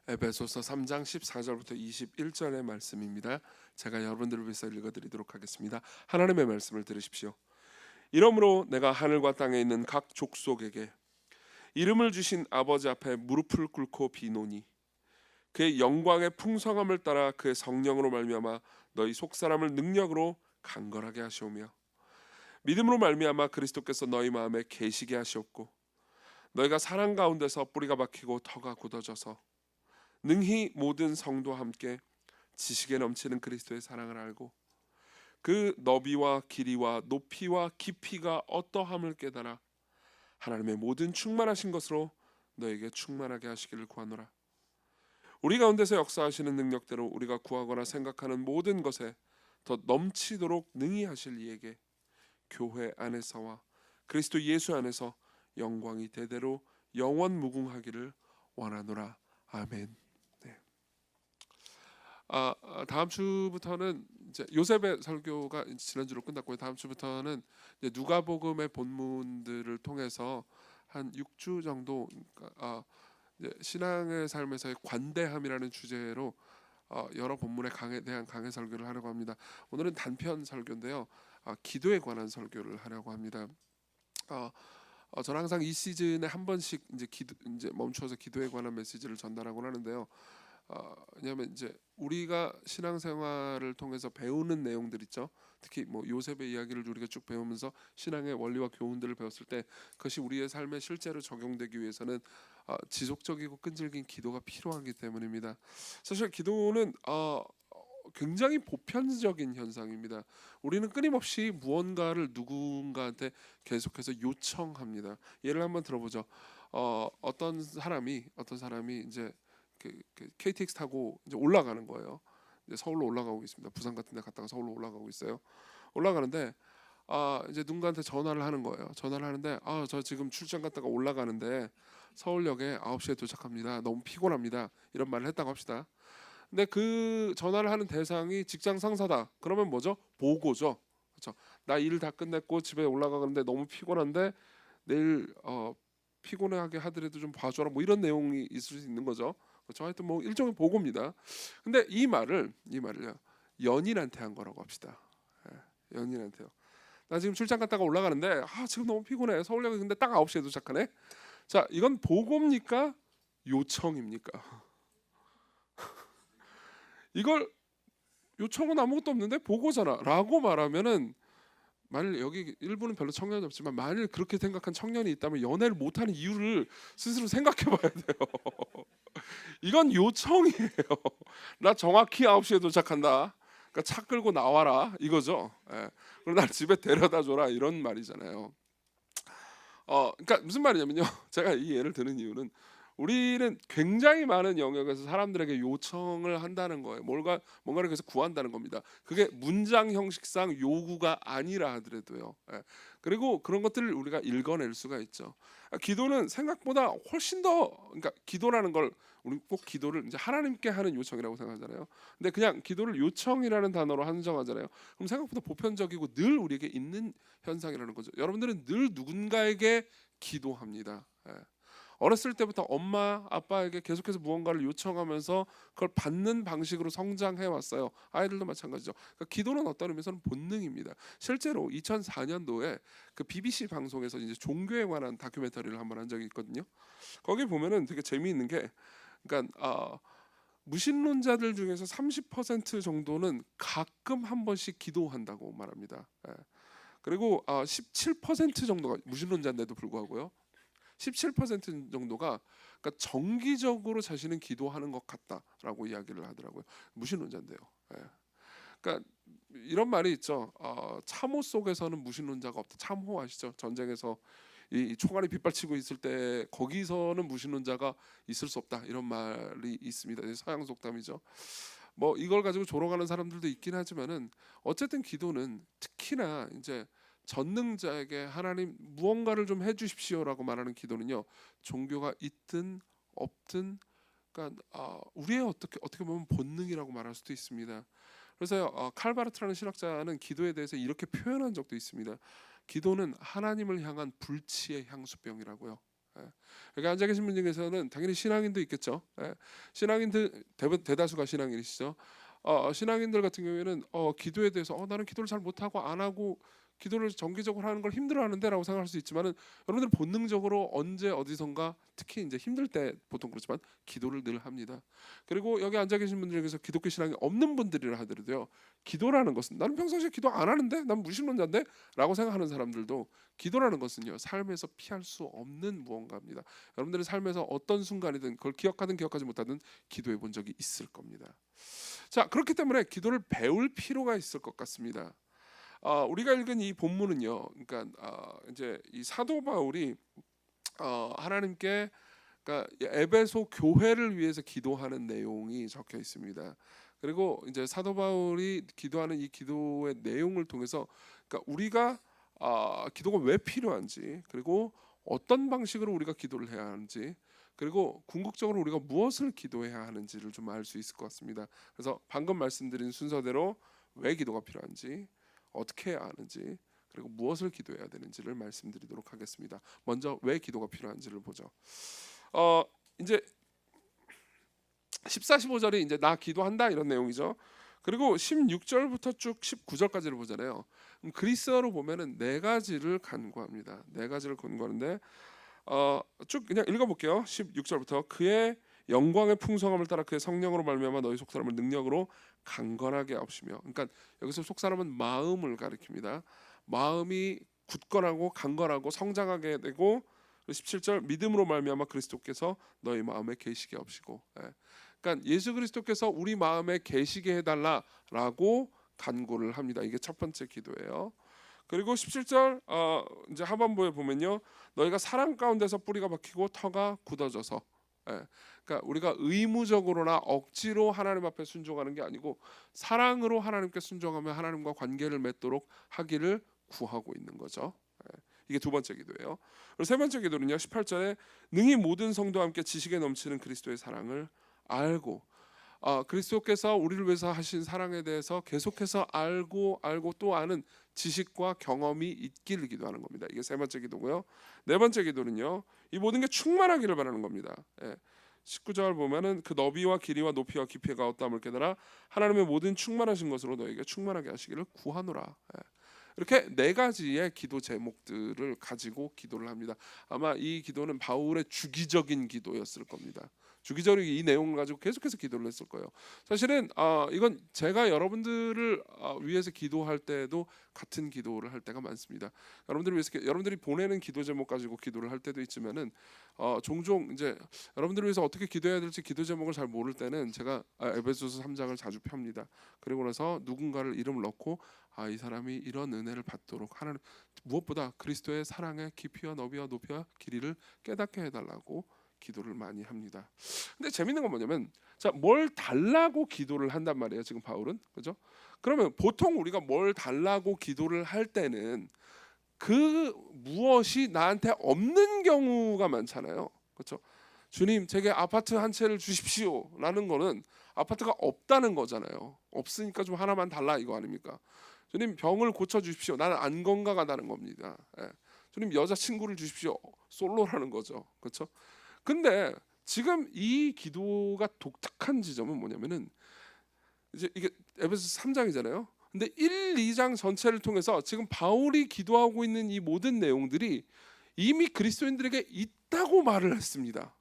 에베소서 3장 14절부터 21절의 말씀입니다. 제가 여러분들을 위해서 읽어드리도록 하겠습니다. 하나님의 말씀을 들으십시오. 이러므로 내가 하늘과 땅에 있는 각 족속에게 이름을 주신 아버지 앞에 무릎을 꿇고 비노니 그의 영광의 풍성함을 따라 그의 성령으로 말미암아 너희 속사람을 능력으로 강건하게 하시오며 믿음으로 말미암아 그리스도께서 너희 마음에 계시게 하시옵고 너희가 사랑 가운데서 뿌리가 박히고 터가 굳어져서 능히 모든 성도와 함께 지식에 넘치는 그리스도의 사랑을 알고 그 너비와 길이와 높이와 깊이가 어떠함을 깨달아 하나님의 모든 충만하신 것으로 너에게 충만하게 하시기를 구하노라. 우리 가운데서 역사하시는 능력대로 우리가 구하거나 생각하는 모든 것에 더 넘치도록 능히 하실 이에게 교회 안에서와 그리스도 예수 안에서 영광이 대대로 영원 무궁하기를 원하노라. 아멘. 네. 다음 주부터는 이제 요셉의 설교가 지난주로 끝났고요. 다음 주부터는 이제 누가복음의 본문들을 통해서 한 6주 정도 이제 신앙의 삶에서의 관대함이라는 주제로 여러 본문의 대한 강해 설교를 하려고 합니다. 오늘은 단편 설교인데요. 기도에 관한 설교를 하려고 합니다. 저는 항상 이 시즌에 한 번씩 이제 멈춰서 기도에 관한 메시지를 전달하곤 하는데요. 왜냐하면 이제 우리가 신앙생활을 통해서 배우는 내용들 있죠. 특히 뭐 요셉의 이야기를 우리가 쭉 배우면서 신앙의 원리와 교훈들을 배웠을 때 그것이 우리의 삶에 실제로 적용되기 위해서는 지속적이고 끈질긴 기도가 필요하기 때문입니다. 사실 기도는 굉장히 보편적인 현상입니다. 우리는 끊임없이 무언가를 누군가한테 계속해서 요청합니다. 예를 한번 들어보죠. 어떤 사람이 이제 그 KTX 타고 이제 올라가는 거예요. 이제 서울로 올라가고 있습니다. 부산 같은 데 갔다가 서울로 올라가고 있어요. 올라가는데 이제 누군가한테 전화를 하는 거예요. 전화를 하는데 저 지금 출장 갔다가 올라가는데 서울역에 9시에 도착합니다. 너무 피곤합니다. 이런 말을 했다고 합시다. 근데 그 전화를 하는 대상이 직장 상사다. 그러면 뭐죠? 보고죠. 그렇죠. 나 일 다 끝냈고 집에 올라가는데 너무 피곤한데 내일 피곤하게 하더라도 좀 봐줘라. 뭐 이런 내용이 있을 수 있는 거죠. 그렇죠. 하여튼 뭐 일종의 보고입니다. 근데 이 말을요 연인한테 한 거라고 합시다. 연인한테요. 나 지금 출장 갔다가 올라가는데 지금 너무 피곤해. 서울역에 근데 딱 9시에 도착하네. 자, 이건 보고입니까? 요청입니까? 이걸 요청은 아무것도 없는데 보고잖아 라고 말하면은, 만일 여기 일부는 별로 청년이 없지만 만일 그렇게 생각한 청년이 있다면 연애를 못하는 이유를 스스로 생각해 봐야 돼요. 이건 요청이에요. 나 정확히 9시에 도착한다. 그러니까 차 끌고 나와라 이거죠. 그리고 날 집에 데려다 줘라 이런 말이잖아요. 그러니까 무슨 말이냐면요. 제가 이 예를 드는 이유는 우리는 굉장히 많은 영역에서 사람들에게 요청을 한다는 거예요. 뭔가를 계속 구한다는 겁니다. 그게 문장 형식상 요구가 아니라 하더라도요. 그리고 그런 것들을 우리가 읽어낼 수가 있죠. 기도는 생각보다 훨씬 더, 그러니까 기도라는 걸 우리 꼭 기도를 이제 하나님께 하는 요청이라고 생각하잖아요. 근데 그냥 기도를 요청이라는 단어로 한정하잖아요. 그럼 생각보다 보편적이고 늘 우리에게 있는 현상이라는 거죠. 여러분들은 늘 누군가에게 기도합니다. 어렸을 때부터 엄마 아빠에게 계속해서 무언가를 요청하면서 그걸 받는 방식으로 성장해 왔어요. 아이들도 마찬가지죠. 그러니까 기도는 어떤 의미에서는 본능입니다. 실제로 2004년도에 그 BBC 방송에서 이제 종교에 관한 다큐멘터리를 한번 한 적이 있거든요. 거기 보면은 되게 재미있는 게, 그러니까 무신론자들 중에서 30% 정도는 가끔 한 번씩 기도한다고 말합니다. 그리고 17% 정도가 무신론자인데도 불구하고요. 17% 정도가 그러니까 정기적으로 자신은 기도하는 것 같다라고 이야기를 하더라고요. 무신론자인데요. 그러니까 이런 말이 있죠. 참호 속에서는 무신론자가 없다. 참호 아시죠? 전쟁에서 이 총알이 빗발치고 있을 때 거기서는 무신론자가 있을 수 없다. 이런 말이 있습니다. 서양 속담이죠. 뭐 이걸 가지고 조롱하는 사람들도 있긴 하지만은 어쨌든 기도는 특히나 이제 전능자에게 하나님 무언가를 좀 해주십시오라고 말하는 기도는요, 종교가 있든 없든, 그러니까 우리의 어떻게 보면 본능이라고 말할 수도 있습니다. 그래서 칼바르트라는 신학자는 기도에 대해서 이렇게 표현한 적도 있습니다. 기도는 하나님을 향한 불치의 향수병이라고요. 예. 여기 앉아 계신 분 중에서는 당연히 신앙인도 있겠죠. 예. 신앙인들 대다수가 신앙인이시죠. 신앙인들 같은 경우에는 기도에 대해서 나는 기도를 잘 못하고 안 하고 기도를 정기적으로 하는 걸 힘들어하는데라고 생각할 수 있지만은 여러분들 본능적으로 언제 어디선가 특히 이제 힘들 때 보통 그렇지만 기도를 늘 합니다. 그리고 여기 앉아 계신 분들 중에서 기독교 신앙이 없는 분들이라 하더라도요. 기도라는 것은 나는 평상시에 기도 안 하는데 난 무신론자인데라고 생각하는 사람들도 기도라는 것은요. 삶에서 피할 수 없는 무언가입니다. 여러분들의 삶에서 어떤 순간이든 그걸 기억하든 기억하지 못하든 기도해 본 적이 있을 겁니다. 자, 그렇기 때문에 기도를 배울 필요가 있을 것 같습니다. 우리가 읽은 이 본문은요, 그러니까 이제 이 사도 바울이 하나님께 그러니까 에베소 교회를 위해서 기도하는 내용이 적혀 있습니다. 그리고 이제 사도 바울이 기도하는 이 기도의 내용을 통해서 그러니까 우리가 기도가 왜 필요한지 그리고 어떤 방식으로 우리가 기도를 해야 하는지 그리고 궁극적으로 우리가 무엇을 기도해야 하는지를 좀 알 수 있을 것 같습니다. 그래서 방금 말씀드린 순서대로 왜 기도가 필요한지 어떻게 해야 하는지 그리고 무엇을 기도해야 되는지를 말씀드리도록 하겠습니다. 먼저 왜 기도가 필요한지를 보죠. 이제 14, 15절이 이제 나 기도한다 이런 내용이죠. 그리고 16절부터 쭉 19절까지를 보잖아요. 그리스어로 보면은 네 가지를 간구합니다. 네 가지를 간구하는데 쭉 그냥 읽어볼게요. 16절부터 그의 영광의 풍성함을 따라 그의 성령으로 말미암아 너희 속사람을 능력으로 강건하게 하시며, 그러니까 여기서 속사람은 마음을 가리킵니다. 마음이 굳건하고 강건하고 성장하게 되고 17절 믿음으로 말미암아 그리스도께서 너희 마음에 계시게 하시고, 그러니까 예수 그리스도께서 우리 마음에 계시게 해달라라고 간구를 합니다. 이게 첫 번째 기도예요. 그리고 17절 이제 하반부에 보면요, 너희가 사랑 가운데서 뿌리가 박히고 터가 굳어져서, 그러니까 우리가 의무적으로나 억지로 하나님 앞에 순종하는 게 아니고 사랑으로 하나님께 순종하며 하나님과 관계를 맺도록 하기를 구하고 있는 거죠. 이게 두 번째 기도예요. 그리고 세 번째 기도는요, 18절에 능히 모든 성도와 함께 지식에 넘치는 그리스도의 사랑을 알고, 그리스도께서 우리를 위해서 하신 사랑에 대해서 계속해서 알고 또 아는 지식과 경험이 있기를 기도하는 겁니다. 이게 세 번째 기도고요. 네 번째 기도는요, 이 모든 게 충만하기를 바라는 겁니다. 19절 보면은 그 너비와 길이와 높이와 깊이가 어떠함을 깨달아 하나님의 모든 충만하신 것으로 너에게 충만하게 하시기를 구하노라. 이렇게 네 가지의 기도 제목들을 가지고 기도를 합니다. 아마 이 기도는 바울의 주기적인 기도였을 겁니다. 주기적으로 이 내용을 가지고 계속해서 기도를 했을 거예요. 사실은 이건 제가 여러분들을 위해서 기도할 때도 같은 기도를 할 때가 많습니다. 여러분들을 위해서 여러분들이 보내는 기도 제목 가지고 기도를 할 때도 있지만은 종종 이제 여러분들을 위해서 어떻게 기도해야 될지 기도 제목을 잘 모를 때는 제가 에베소서 3장을 자주 펴니다. 그리고 나서 누군가를 이름을 넣고 이 사람이 이런 은혜를 받도록 하나님, 무엇보다 그리스도의 사랑의 깊이와 너비와 높이와 길이를 깨닫게 해달라고 기도를 많이 합니다. 근데 재밌는 건 뭐냐면, 자, 뭘 달라고 기도를 한단 말이에요. 지금 바울은, 그죠? 그러면 보통 우리가 뭘 달라고 기도를 할 때는 그 무엇이 나한테 없는 경우가 많잖아요. 그렇죠? 주님, 제게 아파트 한 채를 주십시오라는 거는 아파트가 없다는 거잖아요. 없으니까 좀 하나만 달라 이거 아닙니까? 주님, 병을 고쳐 주십시오. 나는 안 건강하다는 겁니다. 주님, 여자친구를 주십시오. 솔로라는 거죠. 그렇죠? 근데 지금 이 기도가 독특한 지점은 뭐냐면은, 이제 이게 에베소 3장이잖아요. 근데 1, 2장 전체를 통해서 지금 바울이 기도하고 있는 이 모든 내용들이 이미 그리스도인들에게 있다고 말을 했습니다.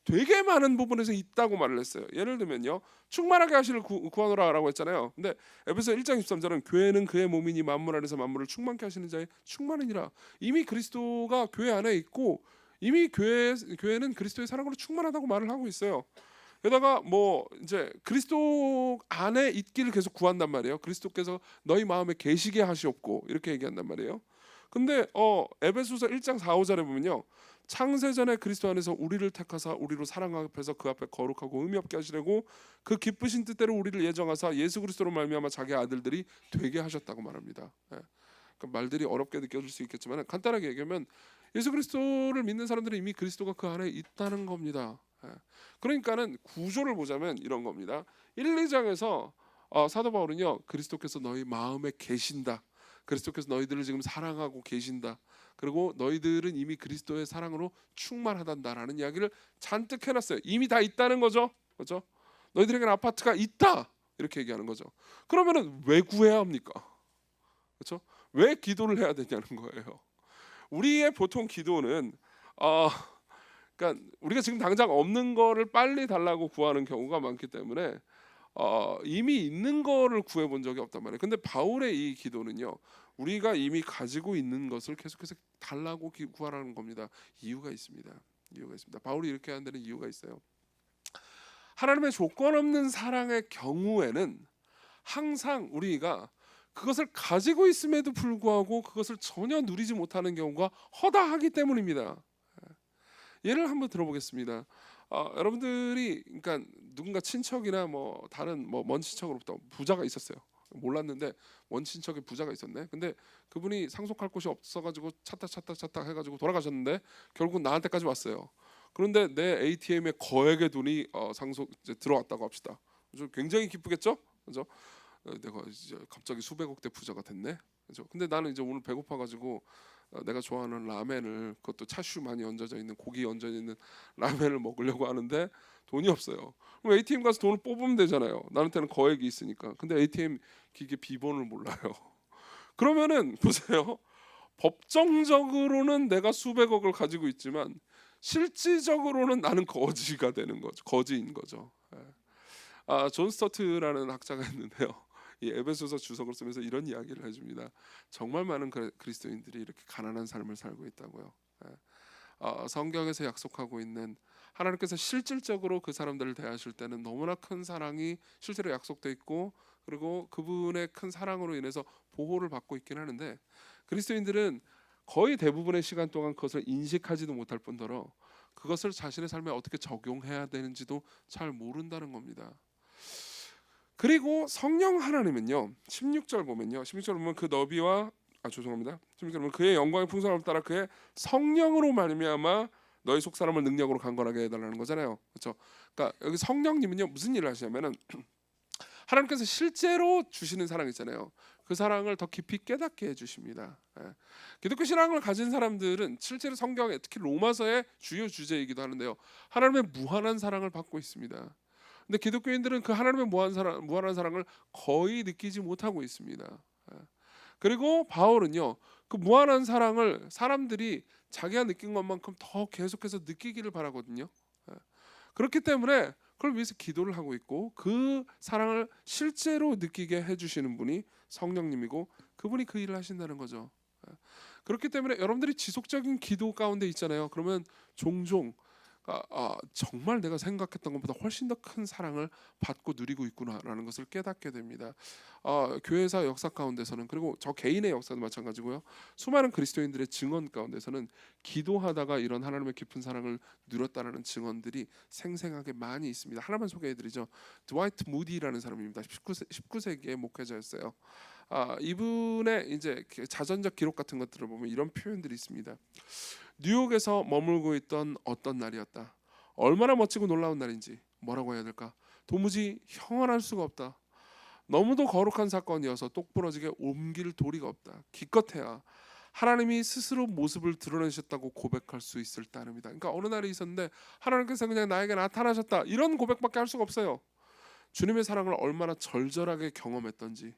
되게 많은 부분에서 있다고 말을 했어요. 예를 들면요, 충만하게 하시를 구하노라라고 했잖아요. 근데 에베소 1장 13절은 교회는 그의 몸이니 만물 안에서 만물을 충만케 하시는 자의 충만이니라. 이미 그리스도가 교회 안에 있고 이미 교회는 그리스도의 사랑으로 충만하다고 말을 하고 있어요. 게다가 뭐 이제 그리스도 안에 있기를 계속 구한단 말이에요. 그리스도께서 너희 마음에 계시게 하시옵고 이렇게 얘기한단 말이에요. 근데 에베소서 1장 4, 5절에 보면요, 창세전에 그리스도 안에서 우리를 택하사 우리로 사랑 앞에서 그 앞에 거룩하고 의미 없게 하시려고 그 기쁘신 뜻대로 우리를 예정하사 예수 그리스도로 말미암아 자기 아들들이 되게 하셨다고 말합니다. 그러니까 말들이 어렵게 느껴질 수 있겠지만 간단하게 얘기하면 예수 그리스도를 믿는 사람들은 이미 그리스도가 그 안에 있다는 겁니다. 그러니까는 구조를 보자면 이런 겁니다. 1, 2장에서 사도 바울은요, 그리스도께서 너희 마음에 계신다. 그리스도께서 너희들을 지금 사랑하고 계신다. 그리고 너희들은 이미 그리스도의 사랑으로 충만하단다라는 이야기를 잔뜩 해놨어요. 이미 다 있다는 거죠. 그렇죠? 너희들에게는 아파트가 있다. 이렇게 얘기하는 거죠. 그러면은 왜 구해야 합니까? 그렇죠? 왜 기도를 해야 되냐는 거예요. 우리의 보통 기도는 그러니까 우리가 지금 당장 없는 거를 빨리 달라고 구하는 경우가 많기 때문에 이미 있는 거를 구해본 적이 없단 말이에요. 근데 바울의 이 기도는요, 우리가 이미 가지고 있는 것을 계속해서 달라고 구하라는 겁니다. 이유가 있습니다. 이유가 있습니다. 바울이 이렇게 하는 데는 이유가 있어요. 하나님의 조건 없는 사랑의 경우에는 항상 우리가 그것을 가지고 있음에도 불구하고 그것을 전혀 누리지 못하는 경우가 허다하기 때문입니다. 예를 한번 들어보겠습니다. 여러분들이 그러니까 누군가 친척이나 뭐 다른 뭐 먼 친척으로부터 부자가 있었어요. 몰랐는데 먼 친척에 부자가 있었네. 근데 그분이 상속할 곳이 없어가지고 찾다 해가지고 돌아가셨는데 결국 나한테까지 왔어요. 그런데 내 ATM에 거액의 돈이 상속 이제 들어왔다고 합시다. 굉장히 기쁘겠죠? 그죠? 내가 이제 갑자기 수백억대 부자가 됐네. 그죠? 근데 나는 이제 오늘 배고파가지고 내가 좋아하는 라멘을, 그것도 차슈 많이 얹어져 있는, 고기 얹어 있는 라멘을 먹으려고 하는데 돈이 없어요. 그럼 ATM 가서 돈을 뽑으면 되잖아요. 나한테는 거액이 있으니까. 근데 ATM 기계 비번을 몰라요. 그러면은 보세요. 법정적으로는 내가 수백억을 가지고 있지만 실질적으로는 나는 거지가 되는 거죠. 거지인 거죠. 존 스터트라는 학자가 있는데요. 이 에베소서 주석을 쓰면서 이런 이야기를 해줍니다. 정말 많은 그리스도인들이 이렇게 가난한 삶을 살고 있다고요. 성경에서 약속하고 있는 하나님께서 실질적으로 그 사람들을 대하실 때는 너무나 큰 사랑이 실제로 약속돼 있고, 그리고 그분의 큰 사랑으로 인해서 보호를 받고 있긴 하는데, 그리스도인들은 거의 대부분의 시간 동안 그것을 인식하지도 못할 뿐더러 그것을 자신의 삶에 어떻게 적용해야 되는지도 잘 모른다는 겁니다. 그리고 성령 하나님은요, 16절 보면요, 16절 보면 그 너비와 16절 보면 그의 영광의 풍성함을 따라 그의 성령으로 말미암아 너희 속 사람을 능력으로 강건하게 해달라는 거잖아요. 그렇죠? 그러니까 여기 성령님은요 무슨 일을 하시냐면은 하나님께서 실제로 주시는 사랑 있잖아요. 그 사랑을 더 깊이 깨닫게 해주십니다. 기독교 신앙을 가진 사람들은 실제로 성경에, 특히 로마서의 주요 주제이기도 하는데요, 하나님의 무한한 사랑을 받고 있습니다. 근데 기독교인들은 그 하나님의 무한한 사랑을 거의 느끼지 못하고 있습니다. 그리고 바울은요, 그 무한한 사랑을 사람들이 자기가 느낀 것만큼 더 계속해서 느끼기를 바라거든요. 그렇기 때문에 그걸 위해서 기도를 하고 있고, 그 사랑을 실제로 느끼게 해주시는 분이 성령님이고, 그분이 그 일을 하신다는 거죠. 그렇기 때문에 여러분들이 지속적인 기도 가운데 있잖아요. 그러면 종종 정말 내가 생각했던 것보다 훨씬 더 큰 사랑을 받고 누리고 있구나라는 것을 깨닫게 됩니다. 교회사 역사 가운데서는, 그리고 저 개인의 역사도 마찬가지고요, 수많은 그리스도인들의 증언 가운데서는 기도하다가 이런 하나님의 깊은 사랑을 누렸다는 증언들이 생생하게 많이 있습니다. 하나만 소개해드리죠. 드와이트 무디라는 사람입니다. 19세기의 목회자였어요. 이분의 이제 자전적 기록 같은 것들을 보면 이런 표현들이 있습니다. 뉴욕에서 머물고 있던 어떤 날이었다. 얼마나 멋지고 놀라운 날인지 뭐라고 해야 될까? 도무지 형언할 수가 없다. 너무도 거룩한 사건이어서 똑부러지게 옮길 도리가 없다. 기껏해야 하나님이 스스로 모습을 드러내셨다고 고백할 수 있을 따름이다. 그러니까 어느 날이 있었는데 하나님께서 그냥 나에게 나타나셨다, 이런 고백밖에 할 수가 없어요. 주님의 사랑을 얼마나 절절하게 경험했던지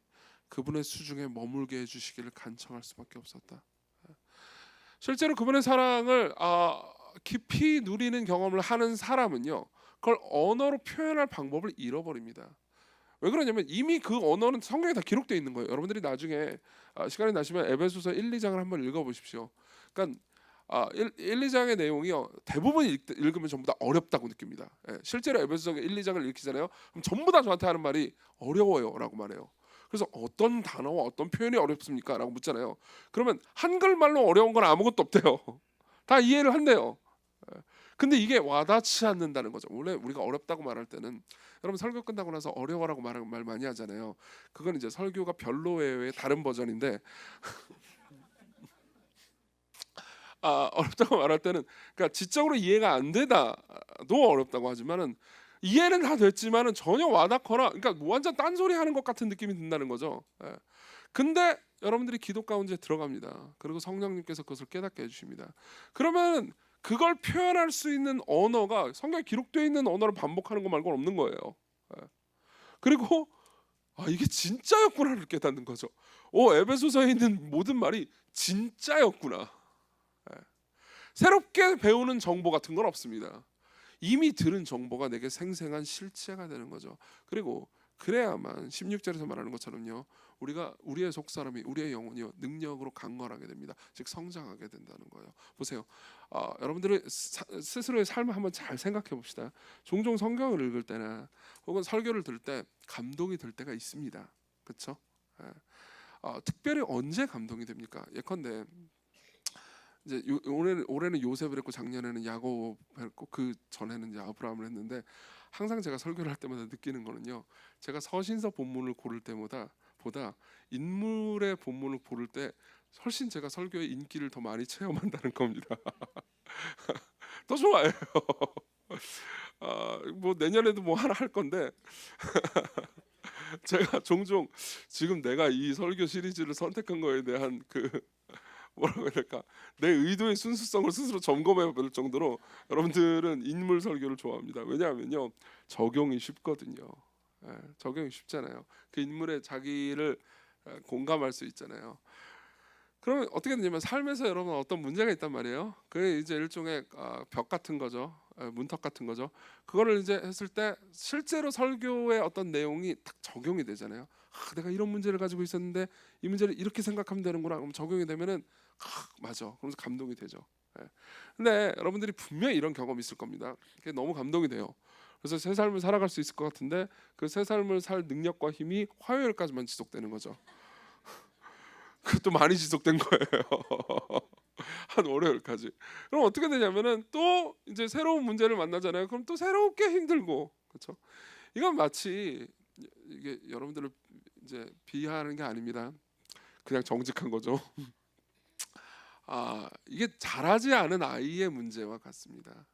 그분의 수중에 머물게 해주시기를 간청할 수밖에 없었다. 실제로 그분의 사랑을 깊이 누리는 경험을 하는 사람은요, 그걸 언어로 표현할 방법을 잃어버립니다. 왜 그러냐면 이미 그 언어는 성경에 다 기록되어 있는 거예요. 여러분들이 나중에 시간이 나시면 에베소서 1, 2장을 한번 읽어보십시오. 그러니까 1, 2장의 내용이요, 대부분 읽으면 전부 다 어렵다고 느낍니다. 실제로 에베소서 1, 2장을 읽히잖아요. 그럼 전부 다 저한테 하는 말이 어려워요 라고 말해요. 그래서 어떤 단어와 어떤 표현이 어렵습니까? 라고 묻잖아요. 그러면 한글말로 어려운 건 아무것도 없대요. 다 이해를 한대요. 근데 이게 와닿지 않는다는 거죠. 원래 우리가 어렵다고 말할 때는, 여러분 설교 끝나고 나서 어려워라고 말 많이 하잖아요. 그건 이제 설교가 별로의 다른 버전인데 어렵다고 말할 때는, 그러니까 지적으로 이해가 안 되다도 어렵다고 하지만은, 이해는 다 됐지만은 전혀 와닿거나, 그러니까 완전 딴소리 하는 것 같은 느낌이 든다는 거죠. 근데 여러분들이 기도 가운데 들어갑니다. 그리고 성령님께서 그것을 깨닫게 해주십니다. 그러면 그걸 표현할 수 있는 언어가 성경에 기록되어 있는 언어를 반복하는 것 말고는 없는 거예요. 예. 그리고 이게 진짜였구나를 깨닫는 거죠. 에베소서에 있는 모든 말이 진짜였구나. 예. 새롭게 배우는 정보 같은 건 없습니다. 이미 들은 정보가 내게 생생한 실체가 되는 거죠. 그리고 그래야만 16절에서 말하는 것처럼요, 우리가 우리의 속사람이, 우리의 영혼이요, 능력으로 강건하게 됩니다. 즉 성장하게 된다는 거예요. 보세요. 여러분들의 스스로의 삶을 한번 잘 생각해 봅시다. 종종 성경을 읽을 때나 혹은 설교를 들을 때 감동이 될 때가 있습니다. 그렇죠? 특별히 언제 감동이 됩니까? 예컨대 이제 올해는 요셉을 했고 작년에는 야곱을 했고 그 전에는 이제 아브라함을 했는데, 항상 제가 설교를 할 때마다 느끼는 거는요, 제가 서신서 본문을 고를 때보다 인물의 본문을 고를 때 훨씬 제가 설교의 인기를 더 많이 체험한다는 겁니다. 더 좋아해요. 뭐 내년에도 뭐 하나 할 건데 제가 종종 지금 내가 이 설교 시리즈를 선택한 거에 대한 그 뭐라고 해야 될까, 내 의도의 순수성을 스스로 점검해 볼 정도로 여러분들은 인물 설교를 좋아합니다. 왜냐하면요, 적용이 쉽거든요. 적용이 쉽잖아요. 그 인물에 자기를 공감할 수 있잖아요. 그러면 어떻게 되냐면 삶에서 여러분 어떤 문제가 있단 말이에요. 그게 이제 일종의 벽 같은 거죠. 문턱 같은 거죠. 그거를 이제 했을 때 실제로 설교의 어떤 내용이 딱 적용이 되잖아요. 내가 이런 문제를 가지고 있었는데 이 문제를 이렇게 생각하면 되는구나. 그럼 적용이 되면은 맞아. 그러면서 감동이 되죠. 근데 여러분들이 분명히 이런 경험이 있을 겁니다. 그게 너무 감동이 돼요. 그래서 새 삶을 살아갈 수 있을 것 같은데 그 새 삶을 살 능력과 힘이 화요일까지만 지속되는 거죠. 그것도 많이 지속된 거예요. 한 월요일까지. 그럼 어떻게 되냐면은 또 이제 새로운 문제를 만나잖아요. 그럼 또 새롭게 힘들고, 그렇죠? 이건 마치 이게 여러분들을 이제 비하하는 게 아닙니다. 그냥 정직한 거죠. 이게 자라지 않은 아이의 문제와 같습니다.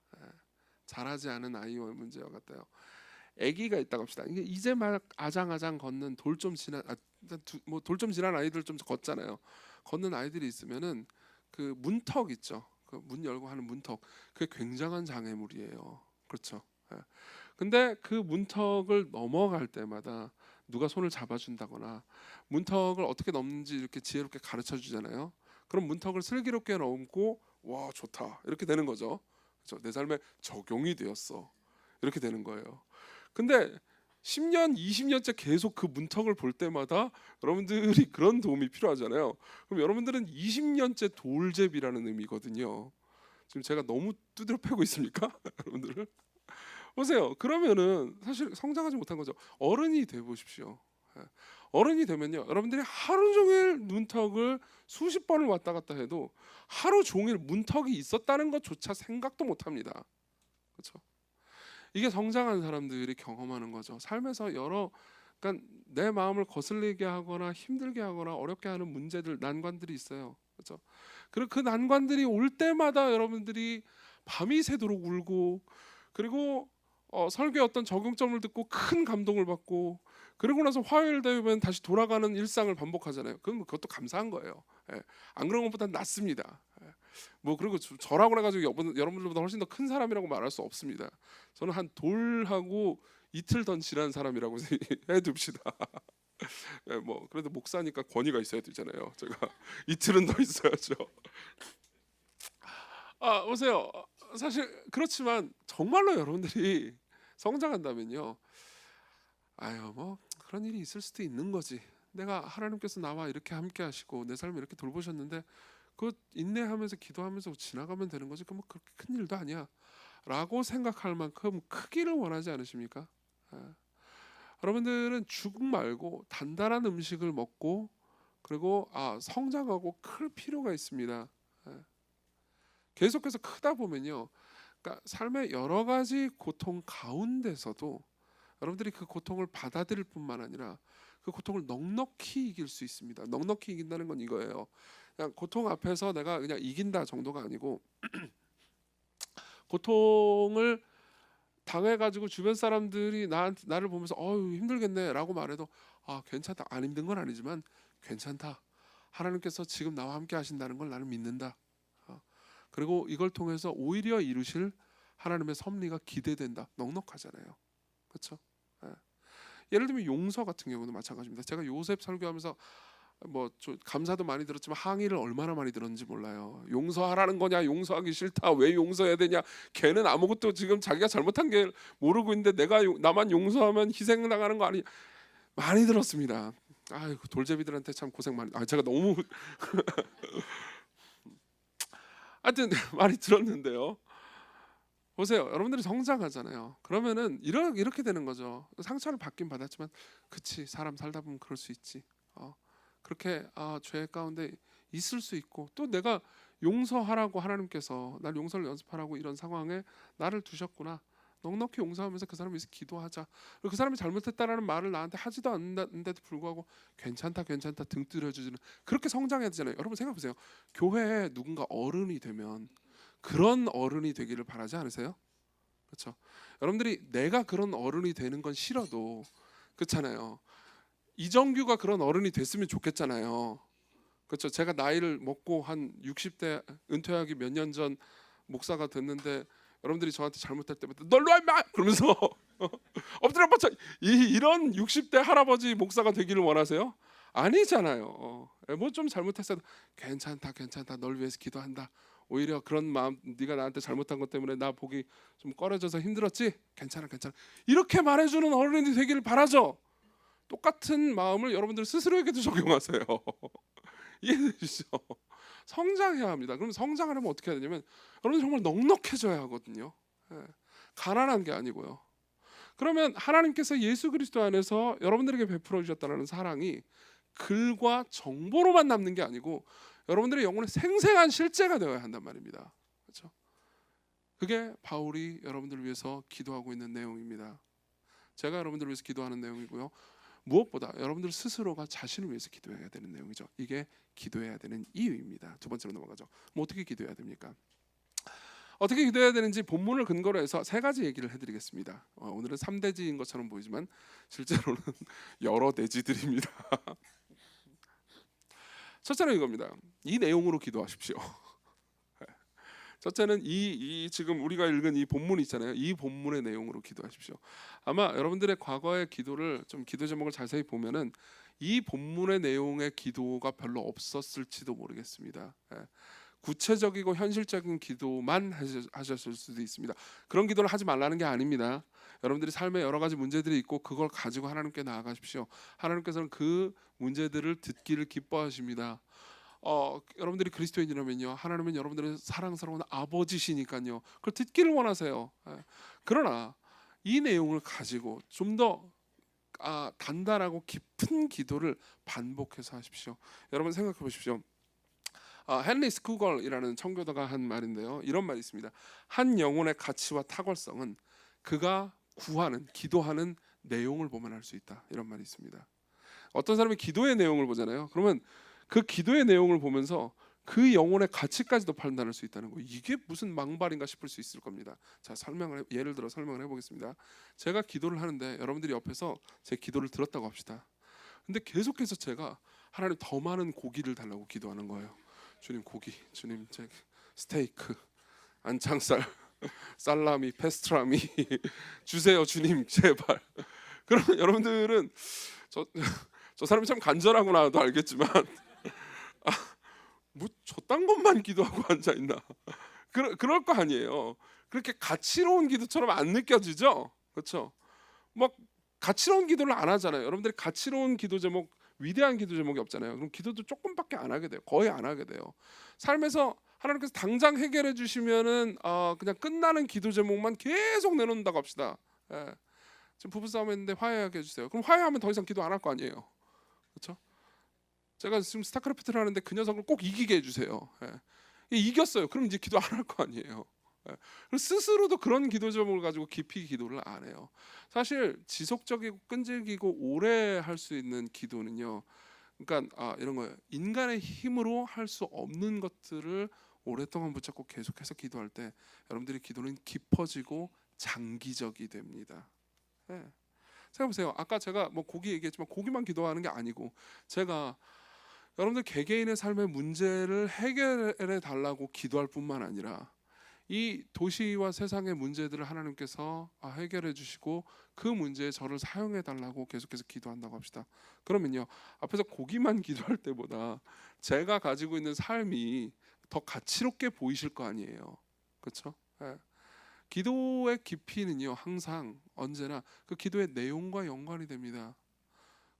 자라지 않은 아이의 문제와 같아요. 아기가 있다고 합시다. 이게 이제 막 아장아장 걷는 돌 좀 지난 돌 좀 지난 아이들 좀 걷잖아요. 걷는 아이들이 있으면은 그 문턱 있죠. 그 문 열고 하는 문턱. 그게 굉장한 장애물이에요. 그렇죠. 근데 그 문턱을 넘어갈 때마다 누가 손을 잡아준다거나 문턱을 어떻게 넘는지 이렇게 지혜롭게 가르쳐 주잖아요. 그럼 문턱을 슬기롭게 넘고 와 좋다 이렇게 되는 거죠. 그렇죠? 내 삶에 적용이 되었어 이렇게 되는 거예요. 근데 10년, 20년째 계속 그 문턱을 볼 때마다 여러분들이 그런 도움이 필요하잖아요. 그럼 여러분들은 20년째 돌제비라는 의미거든요. 지금 제가 너무 두드려 패고 있습니까? 여러분들을 보세요. 그러면은 사실 성장하지 못한 거죠. 어른이 돼 보십시오. 어른이 되면요, 여러분들이 하루 종일 문턱을 수십 번을 왔다 갔다 해도 하루 종일 문턱이 있었다는 것조차 생각도 못합니다. 그렇죠? 이게 성장한 사람들이 경험하는 거죠. 삶에서 그러니까 내 마음을 거슬리게 하거나 힘들게 하거나 어렵게 하는 문제들, 난관들이 있어요. 그렇죠? 그리고 그 난관들이 올 때마다 여러분들이 밤이 새도록 울고, 그리고 설교의 어떤 적용점을 듣고 큰 감동을 받고, 그러고 나서 화요일 되면 다시 돌아가는 일상을 반복하잖아요. 그것도 감사한 거예요. 안 그런 것보다 낫습니다. 뭐 그리고 저라고 그래가지고 여러분들보다 훨씬 더 큰 사람이라고 말할 수 없습니다. 저는 한 돌하고 이틀 더 지난 사람이라고 해둡시다. 뭐 그래도 목사니까 권위가 있어야 되잖아요. 제가 이틀은 더 있어야죠. 보세요. 사실 그렇지만 정말로 여러분들이 성장한다면요, 뭐 그런 일이 있을 수도 있는 거지. 내가 하나님께서 나와 이렇게 함께 하시고 내 삶을 이렇게 돌보셨는데 그 인내하면서 기도하면서 지나가면 되는 거지. 그뭐 그렇게 큰 일도 아니야 라고 생각할 만큼 크기를 원하지 않으십니까? 여러분들은 죽 말고 단단한 음식을 먹고, 그리고 성장하고 클 필요가 있습니다. 계속해서 크다 보면요, 그러니까 삶의 여러 가지 고통 가운데서도 여러분들이 그 고통을 받아들일 뿐만 아니라 그 고통을 넉넉히 이길 수 있습니다. 넉넉히 이긴다는 건 이거예요. 그냥 고통 앞에서 내가 그냥 이긴다 정도가 아니고 고통을 당해가지고 주변 사람들이 나를 보면서 힘들겠네라고 말해도 괜찮다, 안 힘든 건 아니지만 괜찮다, 하나님께서 지금 나와 함께 하신다는 걸 나는 믿는다. 그리고 이걸 통해서 오히려 이루실 하나님의 섭리가 기대된다. 넉넉하잖아요. 그렇죠? 예를 들면 용서 같은 경우는 마찬가지입니다. 제가 요셉 설교하면서 감사도 많이 들었지만 항의를 얼마나 많이 들었는지 몰라요. 용서하라는 거냐, 용서하기 싫다, 왜 용서해야 되냐, 걔는 아무것도 지금 자기가 잘못한 게 모르고 있는데 나만 용서하면 희생당하는 거 아니, 많이 들었습니다. 아이고, 돌제비들한테 참 고생 많이. 제가 너무 하여튼 많이 들었는데요. 보세요, 여러분들이 성장하잖아요. 그러면은 이렇게 되는 거죠. 상처를 받긴 받았지만, 그치, 사람 살다 보면 그럴 수 있지. 그렇게 죄 가운데 있을 수 있고, 또 내가 용서하라고 하나님께서 날 용서를 연습하라고 이런 상황에 나를 두셨구나. 넉넉히 용서하면서 그 사람을 위해서 기도하자. 그리고 그 사람이 잘못했다라는 말을 나한테 하지도 않는데도 불구하고 괜찮다 등 뚫어주는, 그렇게 성장해야 되잖아요. 여러분 생각해보세요. 교회에 누군가 어른이 되면 그런 어른이 되기를 바라지 않으세요? 그렇죠? 여러분들이 내가 그런 어른이 되는 건 싫어도, 그렇잖아요. 이정규가 그런 어른이 됐으면 좋겠잖아요. 그렇죠? 제가 나이를 먹고 한 60대 은퇴하기 몇 년 전 목사가 됐는데, 여러분들이 저한테 잘못할 때마다 널 놔 임마! 그러면서 엎드려 뻗쳐, 이런 60대 할아버지 목사가 되기를 원하세요? 아니잖아요. 뭐 좀 잘못했어도 괜찮다 널 위해서 기도한다. 오히려 그런 마음, 네가 나한테 잘못한 것 때문에 나 보기 좀 꺼려져서 힘들었지? 괜찮아 이렇게 말해주는 어른이 되기를 바라죠. 똑같은 마음을 여러분들 스스로에게도 적용하세요. 이해되시죠? 성장해야 합니다. 그럼 성장하려면 어떻게 해야 되냐면, 여러분 정말 넉넉해져야 하거든요. 가난한 게 아니고요. 그러면 하나님께서 예수 그리스도 안에서 여러분들에게 베풀어 주셨다는 사랑이 글과 정보로만 남는 게 아니고 여러분들의 영혼의 생생한 실제가 되어야 한단 말입니다. 그렇죠? 그게 바울이 여러분들을 위해서 기도하고 있는 내용입니다. 제가 여러분들을 위해서 기도하는 내용이고요. 무엇보다 여러분들 스스로가 자신을 위해서 기도해야 되는 내용이죠. 이게 기도해야 되는 이유입니다. 두 번째로 넘어가죠. 어떻게 기도해야 됩니까? 어떻게 기도해야 되는지 본문을 근거로 해서 세 가지 얘기를 해드리겠습니다. 오늘은 3대지인 것처럼 보이지만 실제로는 여러 대지들입니다. 첫째는 이겁니다. 이 내용으로 기도하십시오. 첫째는 이 지금 우리가 읽은 이 본문 있잖아요. 이 본문의 내용으로 기도하십시오. 아마 여러분들의 과거의 기도를 좀 기도 제목을 자세히 보면은 이 본문의 내용의 기도가 별로 없었을지도 모르겠습니다. 구체적이고 현실적인 기도만 하셨을 수도 있습니다. 그런 기도를 하지 말라는 게 아닙니다. 여러분들이 삶에 여러 가지 문제들이 있고 그걸 가지고 하나님께 나아가십시오. 하나님께서는 그 문제들을 듣기를 기뻐하십니다. 여러분들이 그리스도인이라면요, 하나님은 여러분들의 사랑스러운 아버지시니까요, 그걸 듣기를 원하세요. 그러나 이 내용을 가지고 좀 더 단단하고 깊은 기도를 반복해서 하십시오. 여러분 생각해 보십시오. 헨리 스쿠걸이라는 청교도가 한 말인데요, 이런 말이 있습니다. 한 영혼의 가치와 탁월성은 그가 기도하는 내용을 보면 알 수 있다. 이런 말이 있습니다. 어떤 사람이 기도의 내용을 보잖아요. 그러면 그 기도의 내용을 보면서 그 영혼의 가치까지도 판단할 수 있다는 거, 이게 무슨 망발인가 싶을 수 있을 겁니다. 자, 예를 들어 설명을 해보겠습니다. 제가 기도를 하는데 여러분들이 옆에서 제 기도를 들었다고 합시다. 근데 계속해서 제가 하나님 더 많은 고기를 달라고 기도하는 거예요. 주님 고기, 주님 제 스테이크, 안창살, 살라미, 페스트라미 주세요 주님 제발. 그러면 여러분들은 저 사람이 참 간절하구나도 알겠지만 뭐 저딴 것만 기도하고 앉아 있나? 그럴 거 아니에요. 그렇게 가치로운 기도처럼 안 느껴지죠? 그렇죠? 막 가치로운 기도를 안 하잖아요. 여러분들이 가치로운 기도 제목, 위대한 기도 제목이 없잖아요. 그럼 기도도 조금밖에 안 하게 돼요. 거의 안 하게 돼요. 삶에서 하나님께서 당장 해결해 주시면은 그냥 끝나는 기도 제목만 계속 내놓는다고 합시다. 지금 부부싸움 했는데 화해하게 해주세요. 그럼 화해하면 더 이상 기도 안 할 거 아니에요. 그렇죠? 제가 지금 스타크래프트를 하는데 그 녀석을 꼭 이기게 해주세요. 이겼어요. 그럼 이제 기도 안 할 거 아니에요. 스스로도 그런 기도 제목을 가지고 깊이 기도를 안 해요. 사실 지속적이고 끈질기고 오래 할 수 있는 기도는요, 그러니까 이런 거예요. 인간의 힘으로 할 수 없는 것들을 오랫동안 붙잡고 계속해서 기도할 때 여러분들의 기도는 깊어지고 장기적이 됩니다. 생각해보세요. 아까 제가 뭐 고기 얘기했지만 고기만 기도하는 게 아니고 제가 여러분들 개개인의 삶의 문제를 해결해 달라고 기도할 뿐만 아니라 이 도시와 세상의 문제들을 하나님께서 해결해 주시고 그 문제에 저를 사용해 달라고 계속해서 기도한다고 합시다. 그러면요, 앞에서 고기만 기도할 때보다 제가 가지고 있는 삶이 더 가치롭게 보이실 거 아니에요. 그렇죠? 예. 기도의 깊이는요, 항상 언제나 그 기도의 내용과 연관이 됩니다.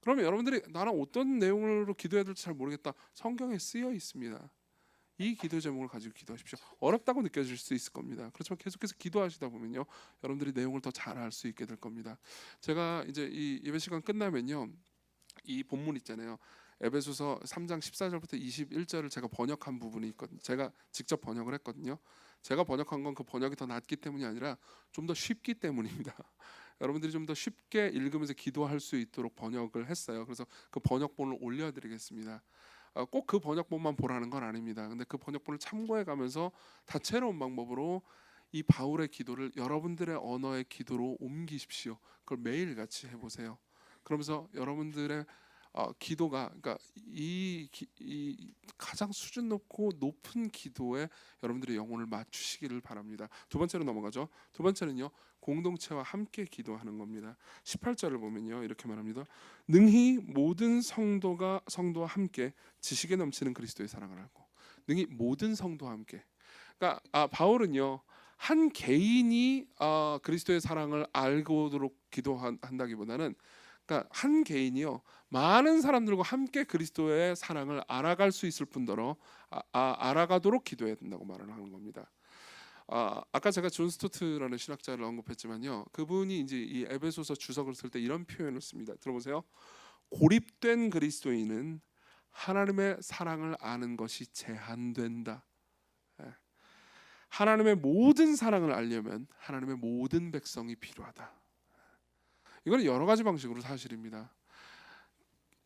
그러면 여러분들이 나는 어떤 내용으로 기도해야 될지 잘 모르겠다. 성경에 쓰여 있습니다. 이 기도 제목을 가지고 기도하십시오. 어렵다고 느껴질 수 있을 겁니다. 그렇지만 계속해서 기도하시다 보면요, 여러분들이 내용을 더 잘 알 수 있게 될 겁니다. 제가 이제 이 예배 시간 끝나면요, 이 본문 있잖아요. 에베소서 3장 14절부터 21절을 제가 번역한 부분이 있거든요. 제가 직접 번역을 했거든요. 제가 번역한 건 그 번역이 더 낫기 때문이 아니라 좀 더 쉽기 때문입니다. 여러분들이 좀 더 쉽게 읽으면서 기도할 수 있도록 번역을 했어요. 그래서 그 번역본을 올려드리겠습니다. 꼭 그 번역본만 보라는 건 아닙니다. 근데 그 번역본을 참고해 가면서 다채로운 방법으로 이 바울의 기도를 여러분들의 언어의 기도로 옮기십시오. 그걸 매일 같이 해보세요. 그러면서 여러분들의 기도가, 그러니까 이 가장 수준 높고 높은 기도에 여러분들의 영혼을 맞추시기를 바랍니다. 두 번째로 넘어가죠. 두 번째는요, 공동체와 함께 기도하는 겁니다. 18절을 보면요, 이렇게 말합니다. 능히 모든 성도와 함께 지식에 넘치는 그리스도의 사랑을 알고. 능히 모든 성도와 함께. 그러니까 바울은요, 한 개인이 그리스도의 사랑을 알고도록 기도한다기보다는, 그러니까 한 개인이요, 많은 사람들과 함께 그리스도의 사랑을 알아갈 수 있을 뿐더러 알아가도록 기도해야 된다고 말을 하는 겁니다. 아까 제가 존 스토트라는 신학자를 언급했지만요, 그분이 이제 이 에베소서 주석을 쓸 때 이런 표현을 씁니다. 들어보세요. 고립된 그리스도인은 하나님의 사랑을 아는 것이 제한된다. 하나님의 모든 사랑을 알려면 하나님의 모든 백성이 필요하다. 이건 여러 가지 방식으로 사실입니다.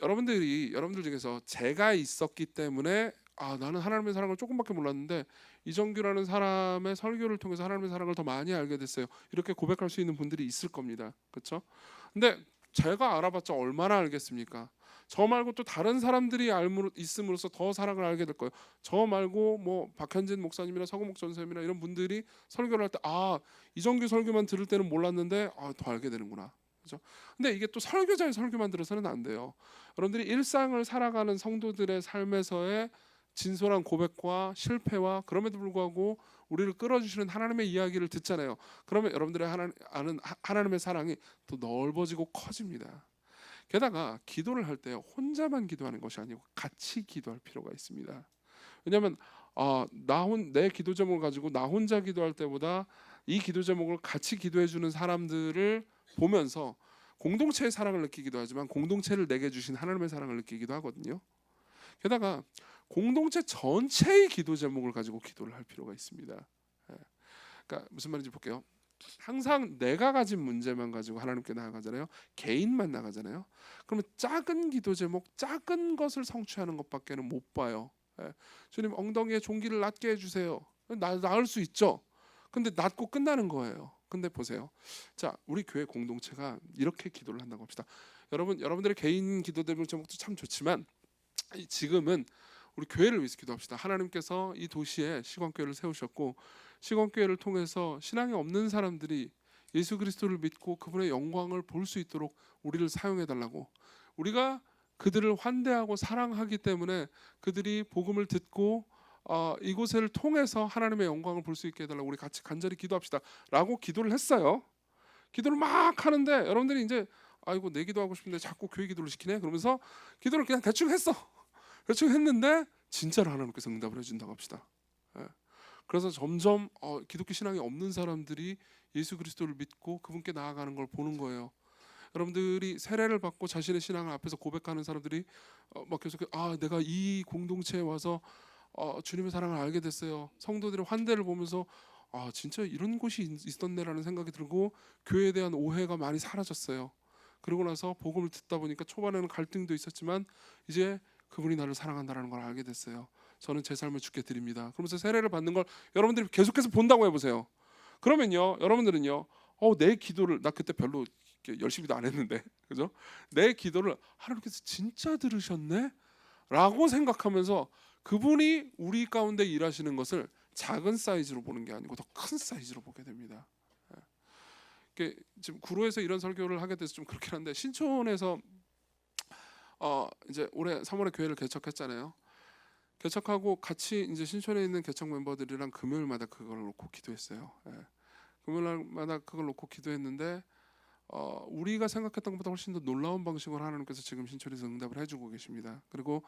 여러분들 중에서 제가 있었기 때문에 나는 하나님의 사랑을 조금밖에 몰랐는데 이정규라는 사람의 설교를 통해서 하나님의 사랑을 더 많이 알게 됐어요. 이렇게 고백할 수 있는 분들이 있을 겁니다. 그렇죠? 근데 제가 알아봤자 얼마나 알겠습니까? 저 말고 또 다른 사람들이 있음으로써 더 사랑을 알게 될 거예요. 저 말고 뭐 박현진 목사님이나 서구목 전쌤이나 이런 분들이 설교를 할 때 이정규 설교만 들을 때는 몰랐는데 더 알게 되는구나. 그렇죠? 근데 이게 또 설교자의 설교만 들어서는 안 돼요. 여러분들이 일상을 살아가는 성도들의 삶에서의 진솔한 고백과 실패와 그럼에도 불구하고 우리를 끌어주시는 하나님의 이야기를 듣잖아요. 그러면 여러분들의 아는 하나님의 사랑이 더 넓어지고 커집니다. 게다가 기도를 할 때 혼자만 기도하는 것이 아니고 같이 기도할 필요가 있습니다. 왜냐하면 내 기도 제목을 가지고 나 혼자 기도할 때보다 이 기도 제목을 같이 기도해 주는 사람들을 보면서 공동체의 사랑을 느끼기도 하지만 공동체를 내게 주신 하나님의 사랑을 느끼기도 하거든요. 게다가 공동체 전체의 기도 제목을 가지고 기도를 할 필요가 있습니다. 그러니까 무슨 말인지 볼게요. 항상 내가 가진 문제만 가지고 하나님께 나아가잖아요. 개인만 나가잖아요. 그러면 작은 기도 제목, 작은 것을 성취하는 것밖에는 못 봐요. 주님, 엉덩이에 종기를 낫게 해주세요. 나을 수 있죠. 근데 낫고 끝나는 거예요. 근데 보세요. 자, 우리 교회 공동체가 이렇게 기도를 한다고 합시다. 여러분들의 개인 기도 제목도 참 좋지만 지금은 우리 교회를 위해서 기도합시다. 하나님께서 이 도시에 시건교회를 세우셨고 시건교회를 통해서 신앙이 없는 사람들이 예수 그리스도를 믿고 그분의 영광을 볼 수 있도록 우리를 사용해 달라고. 우리가 그들을 환대하고 사랑하기 때문에 그들이 복음을 듣고 이곳을 통해서 하나님의 영광을 볼 수 있게 해달라고 우리 같이 간절히 기도합시다 라고 기도를 했어요. 기도를 막 하는데 여러분들이 이제 아이고 내 기도하고 싶은데 자꾸 교회 기도를 시키네 그러면서 기도를 그냥 대충 했어. 대충 했는데 진짜로 하나님께서 응답을 해준다고 합시다. 그래서 점점 기독교 신앙이 없는 사람들이 예수 그리스도를 믿고 그분께 나아가는 걸 보는 거예요. 여러분들이 세례를 받고 자신의 신앙을 앞에서 고백하는 사람들이 막 계속 내가 이 공동체에 와서 주님의 사랑을 알게 됐어요. 성도들의 환대를 보면서 진짜 이런 곳이 있었네라는 생각이 들고 교회에 대한 오해가 많이 사라졌어요. 그러고 나서 복음을 듣다 보니까 초반에는 갈등도 있었지만 이제 그분이 나를 사랑한다는 걸 알게 됐어요. 저는 제 삶을 주께 드립니다. 그러면서 세례를 받는 걸 여러분들이 계속해서 본다고 해보세요. 그러면요, 여러분들은요, 내 기도를 나 그때 별로 열심히도 안 했는데, 그죠? 내 기도를 하나님께서 진짜 들으셨네? 라고 생각하면서 그분이 우리 가운데 일하시는 것을 작은 사이즈로 보는 게 아니고 더 큰 사이즈로 보게 됩니다. 지금 구로에서 이런 설교를 하게 돼서 좀 그렇긴 한데, 신촌에서 이제 올해 3월에 교회를 개척했잖아요. 개척하고 같이 이제 신촌에 있는 개척 멤버들이랑 금요일마다 그걸 놓고 기도했어요. 금요일마다 그걸 놓고 기도했는데 우리가 생각했던 것보다 훨씬 더 놀라운 방식으로 하나님께서 지금 신촌에서 응답을 해주고 계십니다. 그리고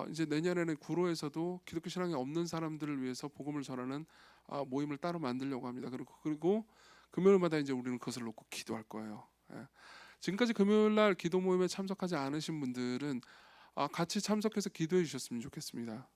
이제 내년에는 구로에서도 기독교 신앙이 없는 사람들을 위해서 복음을 전하는 모임을 따로 만들려고 합니다. 그리고 금요일마다 이제 우리는 그것을 놓고 기도할 거예요. 지금까지 금요일날 기도 모임에 참석하지 않으신 분들은 같이 참석해서 기도해 주셨으면 좋겠습니다.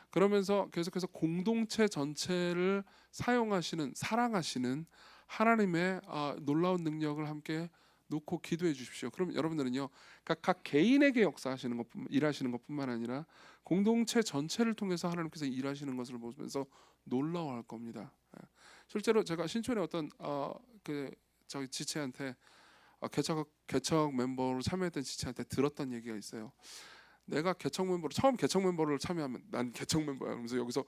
그러면서 계속해서 공동체 전체를 사랑하시는 하나님의 놀라운 능력을 함께 놓고 기도해 주십시오. 그럼 여러분들은요, 각 개인에게 역사하시는 일하시는 것뿐만 아니라 공동체 전체를 통해서 하나님께서 일하시는 것을 보면서 놀라워할 겁니다. 실제로 제가 신촌의 어떤 저희 지체한테 개척 멤버로 참여했던 지체한테 들었던 얘기가 있어요. 내가 처음 개척 멤버를 참여하면 난 개척 멤버야. 그러면서 여기서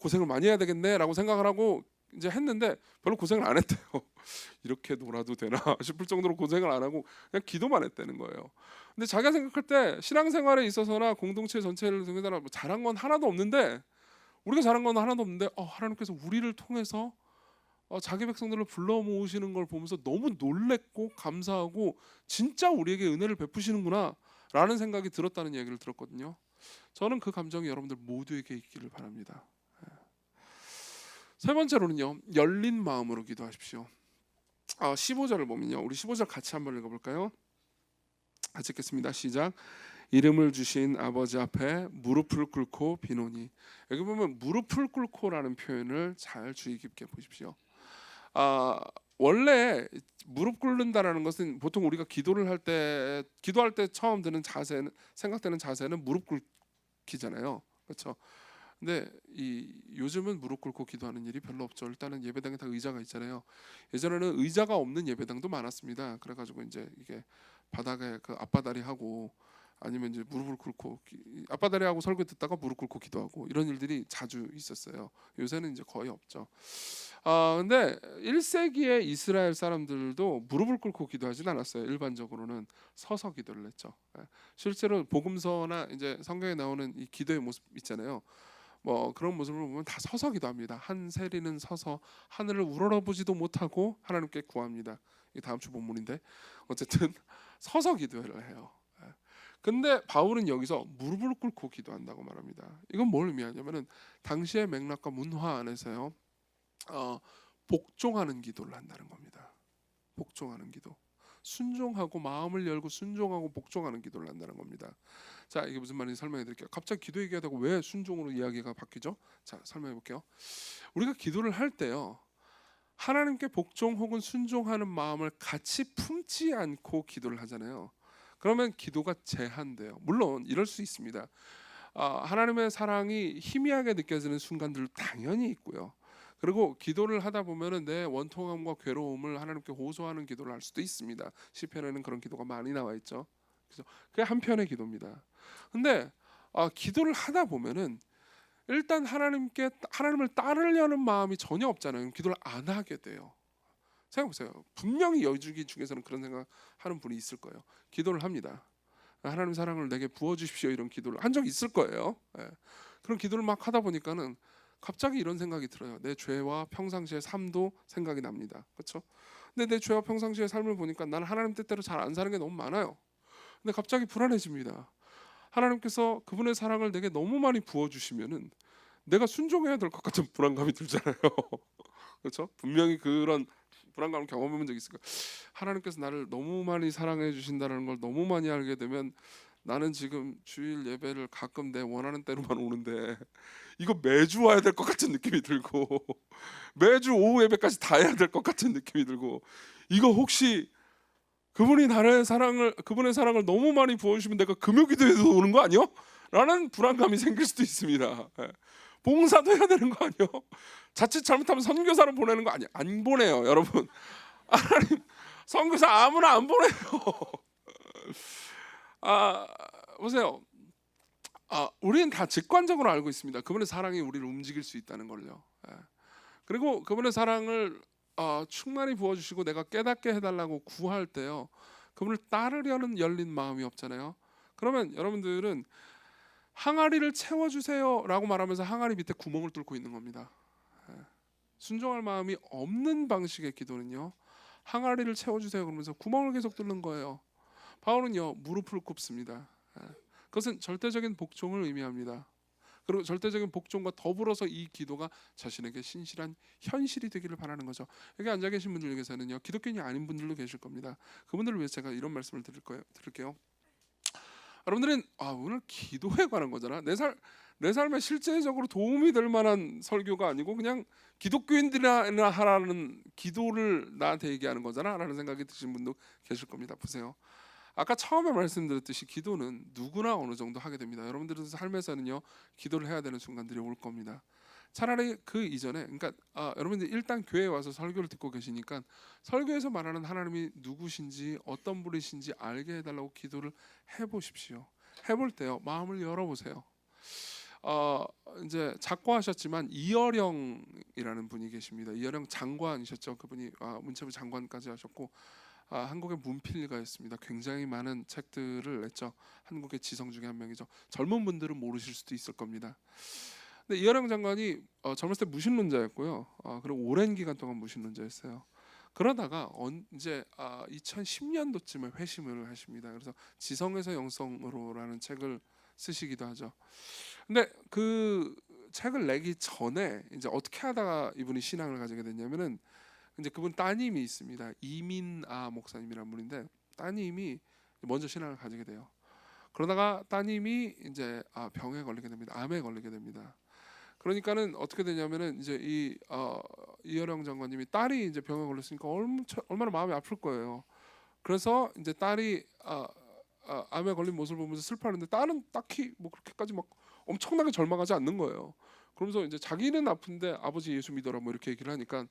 고생을 많이 해야 되겠네라고 생각을 하고 이제 했는데 별로 고생을 안 했대요. 이렇게 놀아도 되나 싶을 정도로 고생을 안 하고 그냥 기도만 했다는 거예요. 근데 자기가 생각할 때 신앙생활에 있어서나 공동체 전체를 통해서나 잘한 건 하나도 없는데, 우리가 잘한 건 하나도 없는데 하나님께서 우리를 통해서 자기 백성들을 불러 모으시는 걸 보면서 너무 놀랬고 감사하고 진짜 우리에게 은혜를 베푸시는구나 라는 생각이 들었다는 얘기를 들었거든요. 저는 그 감정이 여러분들 모두에게 있기를 바랍니다. 세 번째로는요, 열린 마음으로 기도하십시오. 15절을 보면요, 우리 15절 같이 한번 읽어볼까요? 같이 읽겠습니다. 시작. 이름을 주신 아버지 앞에 무릎을 꿇고 비노니. 여기 보면 무릎을 꿇고라는 표현을 잘 주의 깊게 보십시오. 원래 무릎 꿇는다라는 것은 보통 우리가 기도할 때 처음 드는 생각되는 자세는 무릎 꿇기잖아요. 그렇죠? 근데 요즘은 무릎 꿇고 기도하는 일이 별로 없죠. 일단은 예배당에 다 의자가 있잖아요. 예전에는 의자가 없는 예배당도 많았습니다. 그래가지고 이제 이게 바닥에 그 앞바다리 하고 아니면 이제 무릎을 꿇고 앞바다리 하고 설교 듣다가 무릎 꿇고 기도하고 이런 일들이 자주 있었어요. 요새는 이제 거의 없죠. 근데 1세기의 이스라엘 사람들도 무릎을 꿇고 기도하진 않았어요. 일반적으로는 서서 기도를 했죠. 실제로 복음서나 이제 성경에 나오는 이 기도의 모습 있잖아요. 뭐 그런 모습을 보면 다 서서 기도합니다. 한 세리는 서서 하늘을 우러러보지도 못하고 하나님께 구합니다. 이 다음 주 본문인데 어쨌든 서서 기도를 해요. 근데 바울은 여기서 무릎을 꿇고 기도한다고 말합니다. 이건 뭘 의미하냐면은 당시의 맥락과 문화 안에서요, 복종하는 기도를 한다는 겁니다. 복종하는 기도, 순종하고 마음을 열고 순종하고 복종하는 기도를 한다는 겁니다. 자, 이게 무슨 말인지 설명해 드릴게요. 갑자기 기도 얘기하다가 왜 순종으로 이야기가 바뀌죠? 자, 설명해 볼게요. 우리가 기도를 할 때요, 하나님께 복종 혹은 순종하는 마음을 같이 품지 않고 기도를 하잖아요. 그러면 기도가 제한돼요. 물론 이럴 수 있습니다. 하나님의 사랑이 희미하게 느껴지는 순간들 당연히 있고요. 그리고 기도를 하다 보면은 내 원통함과 괴로움을 하나님께 호소하는 기도를 할 수도 있습니다. 시편에는 그런 기도가 많이 나와 있죠. 그래서 그게 한편의 기도입니다. 근데 기도를 하다 보면은 일단 하나님을 따르려는 마음이 전혀 없잖아요. 기도를 안 하게 돼요. 생각해보세요. 분명히 여주기 중에서는 그런 생각하는 분이 있을 거예요. 기도를 합니다. 하나님 사랑을 내게 부어주십시오 이런 기도를 한 적이 있을 거예요. 그런 기도를 막 하다 보니까는 갑자기 이런 생각이 들어요. 내 죄와 평상시의 삶도 생각이 납니다. 그렇죠? 근데 내 죄와 평상시의 삶을 보니까 나는 하나님 뜻대로 잘 안 사는 게 너무 많아요. 근데 갑자기 불안해집니다. 하나님께서 그분의 사랑을 내게 너무 많이 부어주시면은 내가 순종해야 될 것 같은 불안감이 들잖아요. 그렇죠? 분명히 그런 불안감을 경험해 본 적이 있을 거예요. 하나님께서 나를 너무 많이 사랑해 주신다는 걸 너무 많이 알게 되면 나는 지금 주일 예배를 가끔 내 원하는 때로만 오는데 이거 매주 와야 될 것 같은 느낌이 들고 매주 오후 예배까지 다 해야 될 것 같은 느낌이 들고, 이거 혹시 그분의 사랑을 너무 많이 부어주시면 내가 금요기도에도 오는 거 아니요? 라는 불안감이 생길 수도 있습니다. 봉사도 해야 되는 거 아니요? 자칫 잘못하면 선교사를 보내는 거 아니야? 안 보내요, 여러분. 하나님 선교사 아무나 안 보내요. 보세요. 우리는 다 직관적으로 알고 있습니다. 그분의 사랑이 우리를 움직일 수 있다는 걸요. 예. 그리고 그분의 사랑을 충만히 부어주시고 내가 깨닫게 해달라고 구할 때요, 그분을 따르려는 열린 마음이 없잖아요. 그러면 여러분들은 항아리를 채워주세요라고 말하면서 항아리 밑에 구멍을 뚫고 있는 겁니다. 예. 순종할 마음이 없는 방식의 기도는요, 항아리를 채워주세요 그러면서 구멍을 계속 뚫는 거예요. 바울은요, 무릎을 꿇습니다. 예. 그것은 절대적인 복종을 의미합니다. 그리고 절대적인 복종과 더불어서 이 기도가 자신에게 신실한 현실이 되기를 바라는 거죠. 여기 앉아 계신 분들 중에서는요, 기독교인이 아닌 분들도 계실 겁니다. 그분들을 위해서 제가 이런 말씀을 드릴게요. 여러분들은 오늘 기도에 관한 거잖아. 내 삶에 실제적으로 도움이 될 만한 설교가 아니고 그냥 기독교인들이나 하라는 기도를 나한테 얘기하는 거잖아 라는 생각이 드신 분도 계실 겁니다. 보세요. 아까 처음에 말씀드렸듯이 기도는 누구나 어느 정도 하게 됩니다. 여러분들의 삶에서는요, 기도를 해야 되는 순간들이 올 겁니다. 차라리 그 이전에, 그러니까 여러분들 일단 교회에 와서 설교를 듣고 계시니까 설교에서 말하는 하나님이 누구신지 어떤 분이신지 알게 해달라고 기도를 해보십시오. 해볼 때요, 마음을 열어보세요. 이제 작고하셨지만 이어령이라는 분이 계십니다. 이어령 장관이셨죠. 그분이 문체부 장관까지 하셨고 한국의 문필가였습니다. 굉장히 많은 책들을 냈죠. 한국의 지성 중에 한 명이죠. 젊은 분들은 모르실 수도 있을 겁니다. 근데 이어령 장관이 젊었을 때 무신론자였고요. 그리고 오랜 기간 동안 무신론자였어요. 그러다가 이제 2010년도쯤에 회심을 하십니다. 그래서 지성에서 영성으로라는 책을 쓰시기도 하죠. 근데 그 책을 내기 전에 이제 어떻게 하다가 이분이 신앙을 가지게 됐냐면은, 이제 그분 따님이 있습니다. 이민아 목사님이라는 분인데, 따님이 먼저 신앙을 가지게 돼요. 그러다가 따님이 이제 병에 걸리게 됩니다. 암에 걸리게 됩니다. 그러니까는 어떻게 되냐면은 이제 이어령 장관님이 딸이 이제 병에 걸렸으니까 얼마나 마음이 아플 거예요. 그래서 이제 딸이 암에 걸린 모습을 보면서 슬퍼하는데 딸은 딱히 뭐 그렇게까지 막 엄청나게 절망하지 않는 거예요. 그러면서 이제 자기는 아픈데 아버지 예수 믿어라 뭐 이렇게 얘기를 하니까,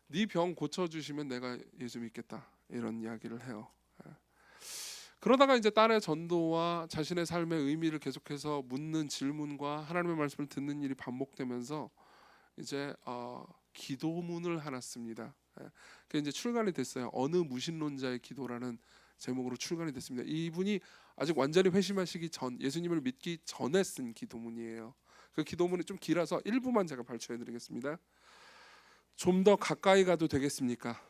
네 병 고쳐주시면 내가 예수 믿겠다 이런 이야기를 해요. 그러다가 이제 딸의 전도와 자신의 삶의 의미를 계속해서 묻는 질문과 하나님의 말씀을 듣는 일이 반복되면서 이제 기도문을 하나 씁니다. 그게 이제 출간이 됐어요. 어느 무신론자의 기도라는 제목으로 출간이 됐습니다. 이분이 아직 완전히 회심하시기 전, 예수님을 믿기 전에 쓴 기도문이에요. 그 기도문이 좀 길어서 일부만 제가 발표해드리겠습니다. 좀 더 가까이 가도 되겠습니까?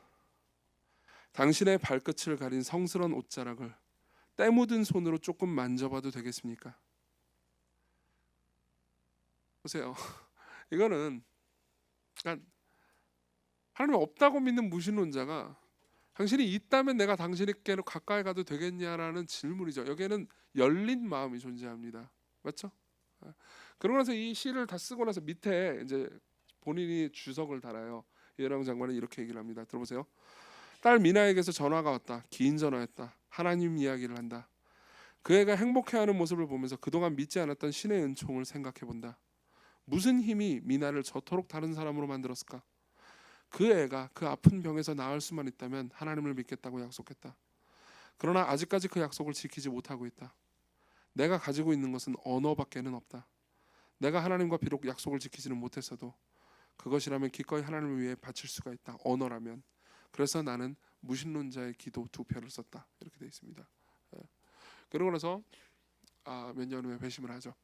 당신의 발끝을 가린 성스러운 옷자락을 때 묻은 손으로 조금 만져봐도 되겠습니까? 보세요. 이거는 그러니까 하나님 없다고 믿는 무신론자가 당신이 있다면 내가 당신에게로 가까이 가도 되겠냐라는 질문이죠. 여기에는 열린 마음이 존재합니다. 맞죠? 그러고 나서 이 시를 다 쓰고 나서 밑에 이제 본인이 주석을 달아요. 이어령 장관은 이렇게 얘기를 합니다. 들어보세요. 딸 미나에게서 전화가 왔다. 긴 전화였다. 하나님 이야기를 한다. 그 애가 행복해하는 모습을 보면서 그동안 믿지 않았던 신의 은총을 생각해본다. 무슨 힘이 미나를 저토록 다른 사람으로 만들었을까? 그 애가 그 아픈 병에서 나을 수만 있다면 하나님을 믿겠다고 약속했다. 그러나 아직까지 그 약속을 지키지 못하고 있다. 내가 가지고 있는 것은 언어밖에는 없다. 내가 하나님과 비록 약속을 지키지는 못했어도 그것이라면 기꺼이 하나님을 위해 바칠 수가 있다. 언어라면. 그래서 나는 무신론자의 기도 2표를 썼다. 이렇게 되어 있습니다. 그러고 나서 몇 년 후에 회심을 하죠.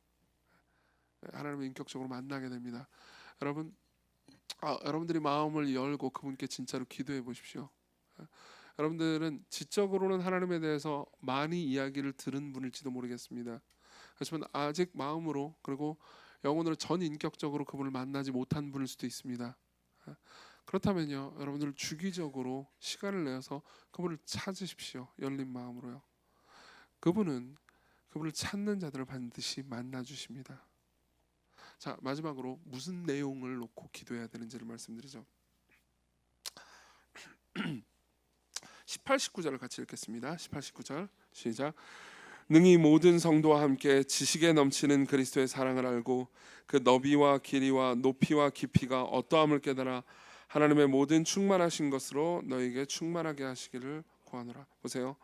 하나님을 인격적으로 만나게 됩니다. 여러분, 여러분들이 마음을 열고 그분께 진짜로 기도해 보십시오. 여러분들은 지적으로는 하나님에 대해서 많이 이야기를 들은 분일지도 모르겠습니다. 하지만 아직 마음으로 그리고 영혼으로 전인격적으로 그분을 만나지 못한 분일 수도 있습니다. 그렇다면요, 여러분들 주기적으로 시간을 내어서 그분을 찾으십시오. 열린 마음으로요. 그분은 그분을 찾는 자들을 반드시 만나 주십니다. 자, 마지막으로 무슨 내용을 놓고 기도해야 되는지를 말씀드리죠. 18, 19절을 같이 읽겠습니다. 18, 19절 시작. 능히 모든 성도와 함께 지식에 넘치는 그리스도의 사랑을 알고 그 너비와 길이와 높이와 깊이가 어떠함을 깨달아 하나님의 모든 충만하신 것으로 너에게 충만하게 하시기를 구하노라. 보세요.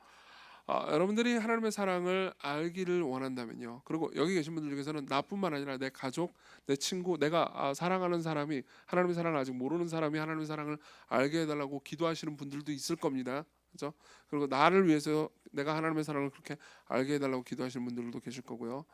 여러분들이 하나님의 사랑을 알기를 원한다면요. 그리고 여기 계신 분들 중에서는 나뿐만 아니라 내 가족, 내 친구, 내가 사랑하는 사람이 하나님의 사랑을 아직 모르는 사람이 하나님의 사랑을 알게 해달라고 기도하시는 분들도 있을 겁니다. 그렇죠? 그리고 나를 위해서 내가 하나님의 사랑을 그렇게 알게 해달라고 기도하시는 분들도 계실 거고요.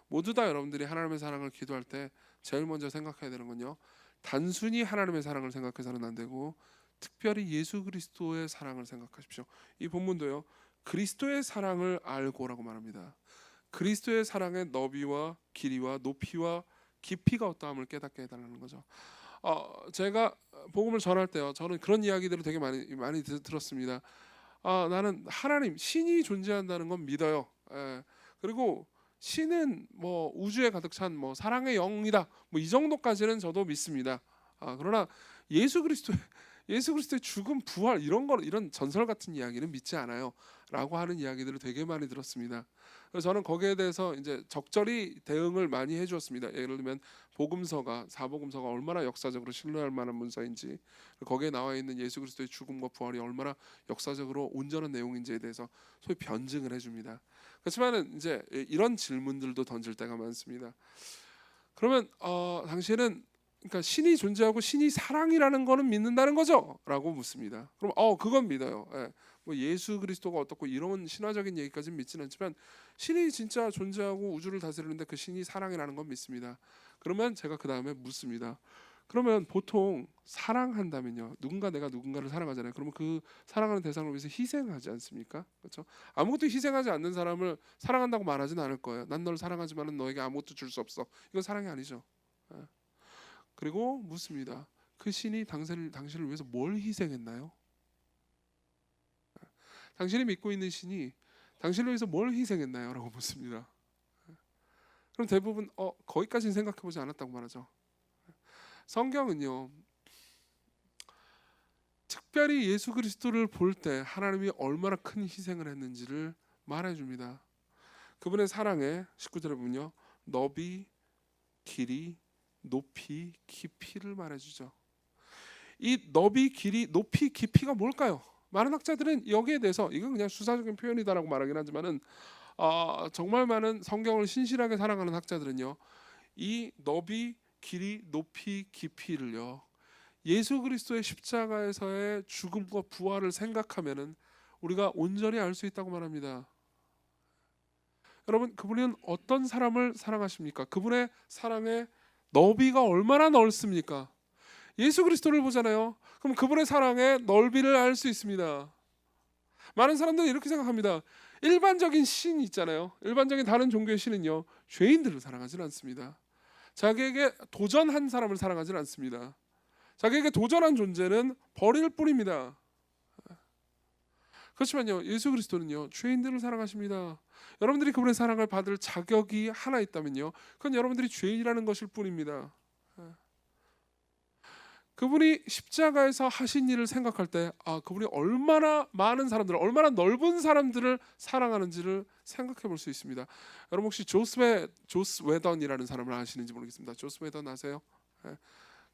모두 다 여러분들이 하나님의 사랑을 기도할 때 제일 먼저 생각해야 되는 건요. 단순히 하나님의 사랑을 생각해서는 안 되고 특별히 예수 그리스도의 사랑을 생각하십시오. 이 본문도요. 그리스도의 사랑을 알고라고 말합니다. 그리스도의 사랑의 너비와 길이와 높이와 깊이가 어떠함을 깨닫게 해달라는 거죠. 제가 복음을 전할 때요. 저는 그런 이야기들을 되게 많이 들었습니다. 나는 하나님, 신이 존재한다는 건 믿어요. 그리고 신은 뭐 우주에 가득 찬 뭐 사랑의 영이다. 뭐 이 정도까지는 저도 믿습니다. 그러나 예수 그리스도의 죽음, 부활 이런 전설 같은 이야기는 믿지 않아요.라고 하는 이야기들을 되게 많이 들었습니다. 그래서 저는 거기에 대해서 이제 적절히 대응을 많이 해주었습니다. 예를 들면 사복음서가 얼마나 역사적으로 신뢰할 만한 문서인지, 거기에 나와 있는 예수 그리스도의 죽음과 부활이 얼마나 역사적으로 온전한 내용인지에 대해서 소위 변증을 해줍니다. 그렇지만은 이제 이런 질문들도 던질 때가 많습니다. 그러면 당신은 그러니까 신이 존재하고 신이 사랑이라는 거는 믿는다는 거죠? 라고 묻습니다. 그럼 그건 믿어요. 뭐 예수 그리스도가 어떻고 이런 신화적인 얘기까지는 믿지는 않지만 신이 진짜 존재하고 우주를 다스리는데 그 신이 사랑이라는 건 믿습니다. 그러면 제가 그 다음에 묻습니다. 그러면 보통 사랑한다면요, 내가 누군가를 사랑하잖아요. 그러면 그 사랑하는 대상을 위해서 희생하지 않습니까? 그렇죠? 아무것도 희생하지 않는 사람을 사랑한다고 말하지는 않을 거예요. 난 널 사랑하지만은 너에게 아무것도 줄 수 없어. 이건 사랑이 아니죠. 그리고 묻습니다. 그 신이 당신을 위해서 뭘 희생했나요? 당신이 믿고 있는 신이 당신을 위해서 뭘 희생했나요? 라고 묻습니다. 그럼 대부분 거기까지는 생각해보지 않았다고 말하죠. 성경은요, 특별히 예수 그리스도를 볼 때 하나님이 얼마나 큰 희생을 했는지를 말해줍니다. 그분의 사랑의 19절에 보면요, 너비, 길이, 높이, 깊이를 말해주죠. 이 너비, 길이, 높이, 깊이가 뭘까요? 많은 학자들은 여기에 대해서 이건 그냥 수사적인 표현이다라고 말하긴 하지만은 정말 많은 성경을 신실하게 사랑하는 학자들은요, 이 너비, 길이, 높이, 깊이를요, 예수 그리스도의 십자가에서의 죽음과 부활을 생각하면은 우리가 온전히 알 수 있다고 말합니다. 여러분, 그분은 어떤 사람을 사랑하십니까? 그분의 사랑의 너비가 얼마나 넓습니까? 예수 그리스도를 보잖아요. 그럼 그분의 사랑의 넓이를 알 수 있습니다. 많은 사람들은 이렇게 생각합니다. 일반적인 신 있잖아요. 일반적인 다른 종교의 신은요, 죄인들을 사랑하지는 않습니다. 자기에게 도전한 사람을 사랑하지는 않습니다. 자기에게 도전한 존재는 버릴 뿐입니다. 그렇지만요, 예수 그리스도는요, 죄인들을 사랑하십니다. 여러분들이 그분의 사랑을 받을 자격이 하나 있다면요, 그건 여러분들이 죄인이라는 것일 뿐입니다. 그분이 십자가에서 하신 일을 생각할 때 그분이 얼마나 많은 사람들을, 얼마나 넓은 사람들을 사랑하는지를 생각해 볼 수 있습니다. 여러분 혹시 조스 웨던이라는 사람을 아시는지 모르겠습니다. 조스 웨던 아세요?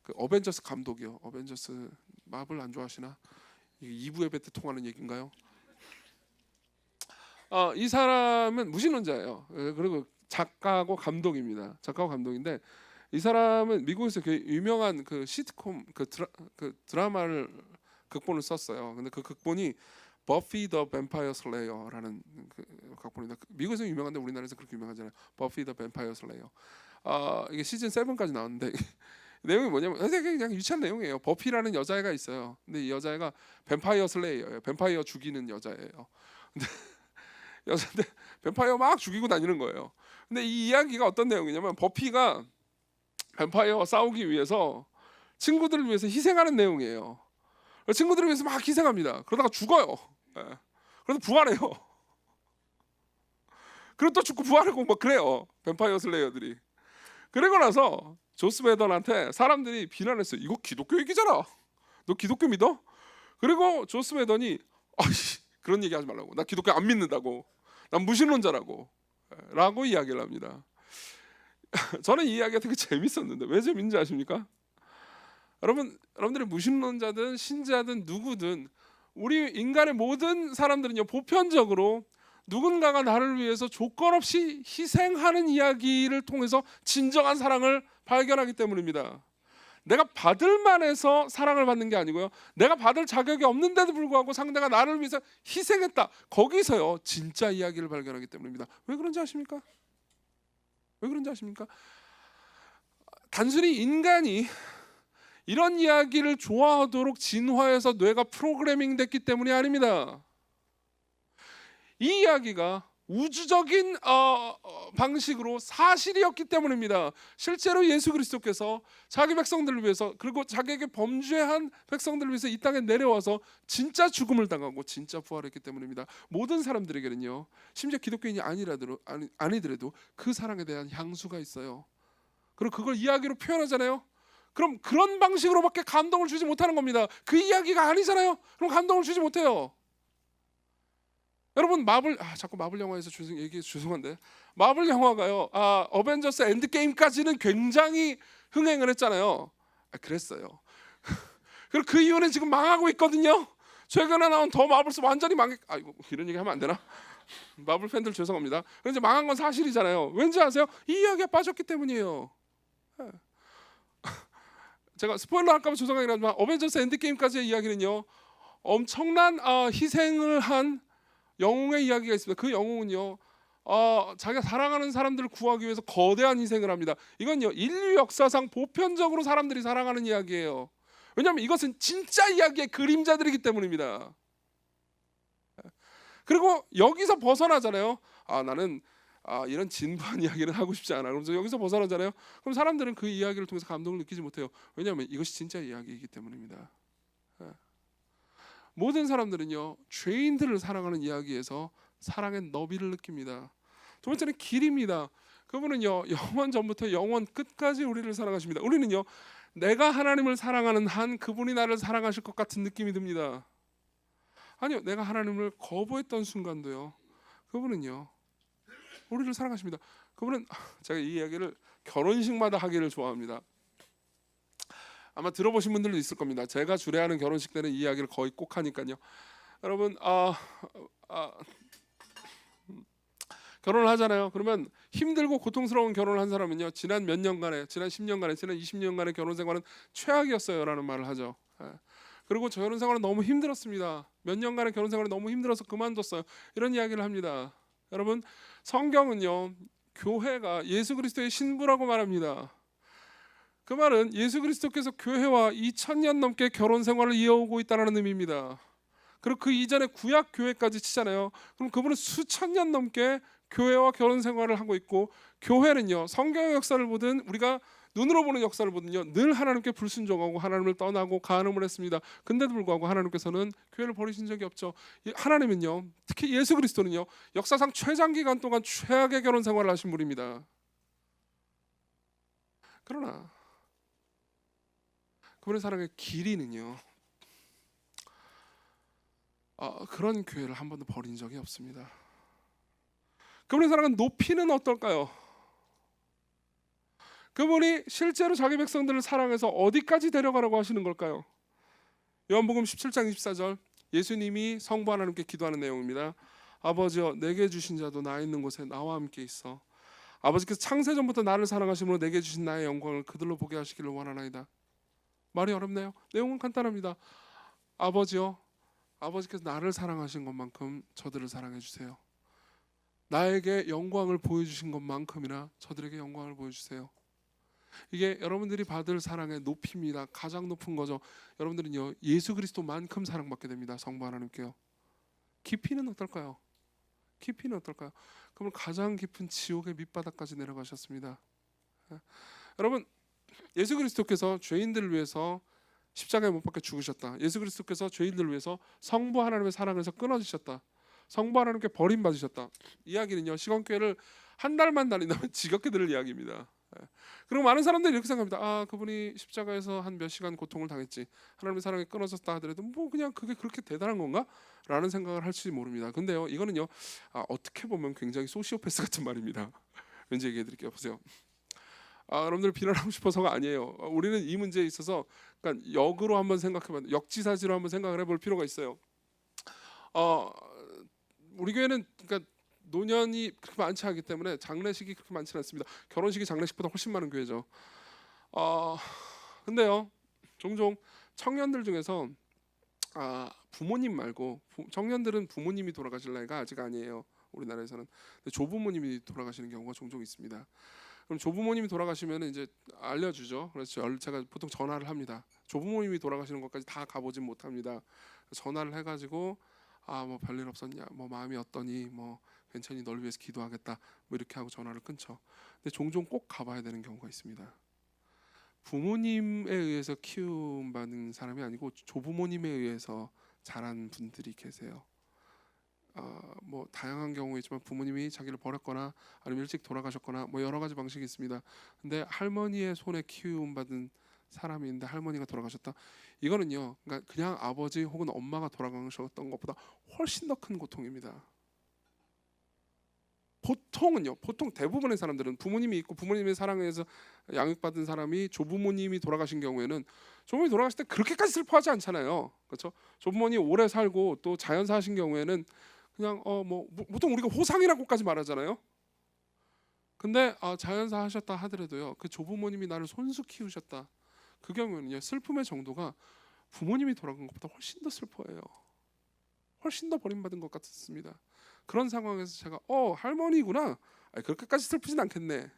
그 어벤져스 감독이요. 어벤져스 마블 안 좋아하시나? 2부 예배 때 통하는 얘기인가요? 이 사람은 무신론자예요. 그리고 작가고 감독입니다. 작가고 감독인데, 이 사람은 미국에서 그 유명한 그 시트콤 드라마를 극본을 썼어요. 근데 그 극본이 버피 더 뱀파이어 슬레이어라는 그 극본입니다. 미국에서 유명한데 우리나라에서 그렇게 유명하잖아요. 버피 더 뱀파이어 슬레이어. 이게 시즌 7까지 나왔는데 내용이 뭐냐면 그냥 유치한 내용이에요. 버피라는 여자애가 있어요. 근데 이 여자애가 뱀파이어 슬레이어예요. 뱀파이어 죽이는 여자예요. 근데 여자인데 뱀파이어 막 죽이고 다니는 거예요. 근데 이 이야기가 어떤 내용이냐면 버피가 뱀파이어와 싸우기 위해서 친구들을 위해서 희생하는 내용이에요. 친구들을 위해서 막 희생합니다. 그러다가 죽어요. 그래서 부활해요. 그리고 또 죽고 부활하고 막 그래요. 뱀파이어 슬레이어들이. 그러고 나서 조스 웨던한테 사람들이 비난했어요. 이거 기독교 얘기잖아. 너 기독교 믿어? 그리고 조스 웨던이 그런 얘기 하지 말라고. 나 기독교 안 믿는다고. 난 무신론자라고. 라고 이야기를 합니다. 저는 이 이야기가 되게 재밌었는데 왜 재밌는지 아십니까? 여러분들이 무신론자든 신자든 누구든 우리 인간의 모든 사람들은요, 보편적으로 누군가가 나를 위해서 조건 없이 희생하는 이야기를 통해서 진정한 사랑을 발견하기 때문입니다. 내가 받을 만해서 사랑을 받는 게 아니고요, 내가 받을 자격이 없는데도 불구하고 상대가 나를 위해서 희생했다, 거기서요 진짜 이야기를 발견하기 때문입니다. 왜 그런지 아십니까? 왜 그런지 아십니까? 단순히 인간이 이런 이야기를 좋아하도록 진화해서 뇌가 프로그래밍 됐기 때문이 아닙니다. 이 이야기가 우주적인 방식으로 사실이었기 때문입니다. 실제로 예수 그리스도께서 자기 백성들을 위해서, 그리고 자기에게 범죄한 백성들을 위해서 이 땅에 내려와서 진짜 죽음을 당하고 진짜 부활했기 때문입니다. 모든 사람들에게는요, 심지어 기독교인이 아니더라도 그 사랑에 대한 향수가 있어요. 그리고 그걸 이야기로 표현하잖아요. 그럼 그런 방식으로밖에 감동을 주지 못하는 겁니다. 그 이야기가 아니잖아요. 그럼 감동을 주지 못해요. 여러분, 자꾸 마블 영화에서 얘기해서 죄송한데, 마블 영화가요, 어벤져스 엔드게임까지는 굉장히 흥행을 했잖아요. 그랬어요. 그리고 그 이후는 지금 망하고 있거든요. 최근에 나온 더 마블스 완전히 이거 이런 얘기 하면 안 되나? 마블 팬들 죄송합니다. 그런데 망한 건 사실이잖아요. 왠지 아세요? 이 이야기가 빠졌기 때문이에요. 제가 스포일러 할까 봐 죄송하긴 하지만 어벤져스 엔드게임까지의 이야기는요, 엄청난 희생을 한 영웅의 이야기가 있습니다. 그 영웅은요, 자기가 사랑하는 사람들을 구하기 위해서 거대한 희생을 합니다. 이건요, 인류 역사상 보편적으로 사람들이 사랑하는 이야기예요. 왜냐하면 이것은 진짜 이야기의 그림자들이기 때문입니다. 그리고 여기서 벗어나잖아요. 나는 이런 진부한 이야기는 하고 싶지 않아. 그러면서 여기서 벗어나잖아요. 그럼 사람들은 그 이야기를 통해서 감동을 느끼지 못해요. 왜냐하면 이것이 진짜 이야기이기 때문입니다. 모든 사람들은요, 죄인들을 사랑하는 이야기에서 사랑의 너비를 느낍니다. 두 번째는 길입니다. 그분은요, 영원 전부터 영원 끝까지 우리를 사랑하십니다. 우리는요, 내가 하나님을 사랑하는 한 그분이 나를 사랑하실 것 같은 느낌이 듭니다. 아니요, 내가 하나님을 거부했던 순간도요, 그분은요 우리를 사랑하십니다. 그분은, 제가 이 이야기를 결혼식마다 하기를 좋아합니다. 아마 들어보신 분들도 있을 겁니다. 제가 주례하는 결혼식 때는 이 이야기를 거의 꼭 하니까요. 여러분, 결혼을 하잖아요. 그러면 힘들고 고통스러운 결혼을 한 사람은요, 지난 몇 년간의, 지난 10년간의, 지난 20년간의 결혼 생활은 최악이었어요라는 말을 하죠. 그리고 저 결혼 생활은 너무 힘들었습니다. 몇 년간의 결혼 생활이 너무 힘들어서 그만뒀어요. 이런 이야기를 합니다. 여러분, 성경은요, 교회가 예수 그리스도의 신부라고 말합니다. 그 말은 예수 그리스도께서 교회와 2000년 넘게 결혼 생활을 이어오고 있다는 의미입니다. 그리고 그 이전에 구약 교회까지 치잖아요. 그럼 그분은 수천 년 넘게 교회와 결혼 생활을 하고 있고, 교회는요, 성경의 역사를 보든 우리가 눈으로 보는 역사를 보든요, 늘 하나님께 불순종하고 하나님을 떠나고 간음을 했습니다. 근데도 불구하고 하나님께서는 교회를 버리신 적이 없죠. 하나님은요, 특히 예수 그리스도는요, 역사상 최장기간 동안 최악의 결혼 생활을 하신 분입니다. 그러나 그분의 사랑의 길이는요, 그런 교회를 한 번도 버린 적이 없습니다. 그분의 사랑은 높이는 어떨까요? 그분이 실제로 자기 백성들을 사랑해서 어디까지 데려가라고 하시는 걸까요? 요한복음 17장 24절, 예수님이 성부 하나님께 기도하는 내용입니다. 아버지여, 내게 주신 자도 나 있는 곳에 나와 함께 있어. 아버지께서 창세전부터 나를 사랑하심으로 내게 주신 나의 영광을 그들로 보게 하시기를 원하나이다. 말이 어렵네요. 내용은 간단합니다. 아버지요, 아버지께서 나를 사랑하신 것만큼 저들을 사랑해 주세요. 나에게 영광을 보여주신 것만큼이나 저들에게 영광을 보여주세요. 이게 여러분들이 받을 사랑의 높이입니다. 가장 높은 거죠. 여러분들은요, 예수 그리스도만큼 사랑받게 됩니다. 성부 하나님께요. 깊이는 어떨까요? 깊이는 어떨까요? 그러면 가장 깊은 지옥의 밑바닥까지 내려가셨습니다. 여러분, 예수 그리스도께서 죄인들을 위해서 십자가에 못 박혀 죽으셨다. 예수 그리스도께서 죄인들을 위해서 성부 하나님의 사랑에서 끊어지셨다. 성부 하나님께 버림받으셨다. 이야기는요, 시건교회를 한 달만 다닌다면 지겹게 들을 이야기입니다. 그리고 많은 사람들이 이렇게 생각합니다. 그분이 십자가에서 한 몇 시간 고통을 당했지, 하나님의 사랑이 끊어졌다 하더라도 뭐 그냥 그게 그렇게 대단한 건가? 라는 생각을 할지 모릅니다. 근데요, 이거는요, 어떻게 보면 굉장히 소시오패스 같은 말입니다. 왠지 얘기해 드릴게요. 보세요. 여러분들 비난하고 싶어서가 아니에요. 우리는 이 문제에 있어서, 그러니까 역으로 한번 생각해봐, 역지사지로 한번 생각을 해볼 필요가 있어요. 우리 교회는, 그러니까 노년이 그렇게 많지 않기 때문에 장례식이 그렇게 많지는 않습니다. 결혼식이 장례식보다 훨씬 많은 교회죠. 근데요, 종종 청년들 중에서 부모님 말고 청년들은 부모님이 돌아가실 나이가 아직 아니에요. 우리나라에서는. 근데 조부모님이 돌아가시는 경우가 종종 있습니다. 그럼 조부모님이 돌아가시면 이제 알려주죠. 그렇죠. 제가 보통 전화를 합니다. 조부모님이 돌아가시는 것까지 다 가보진 못합니다. 전화를 해가지고 뭐 별일 없었냐, 뭐 마음이 어떠니, 뭐 괜찮니, 널 위해서 기도하겠다, 뭐 이렇게 하고 전화를 끊죠. 근데 종종 꼭 가봐야 되는 경우가 있습니다. 부모님에 의해서 키움받은 사람이 아니고 조부모님에 의해서 자란 분들이 계세요. 뭐 다양한 경우가 있지만 부모님이 자기를 버렸거나 아니면 일찍 돌아가셨거나 뭐 여러 가지 방식이 있습니다. 근데 할머니의 손에 키움받은 사람인데 할머니가 돌아가셨다. 이거는요, 그러니까 그냥 아버지 혹은 엄마가 돌아가셨던 것보다 훨씬 더 큰 고통입니다. 보통 대부분의 사람들은 부모님이 있고 부모님의 사랑에서 양육받은 사람이 조부모님이 돌아가신 경우에는 조부모님이 돌아가실 때 그렇게까지 슬퍼하지 않잖아요. 그렇죠? 조부모님 오래 살고 또 자연사 하신 경우에는 그냥 뭐 보통 우리가 호상이라고까지 말하잖아요. 근데 자연사 하셨다 하더라도요, 그 조부모님이 나를 손수 키우셨다, 그 경우에는요, 슬픔의 정도가 부모님이 돌아간 것보다 훨씬 더 슬퍼해요. 훨씬 더 버림받은 것 같습니다. 그런 상황에서 제가 할머니구나, 그렇게까지 슬프진 않겠네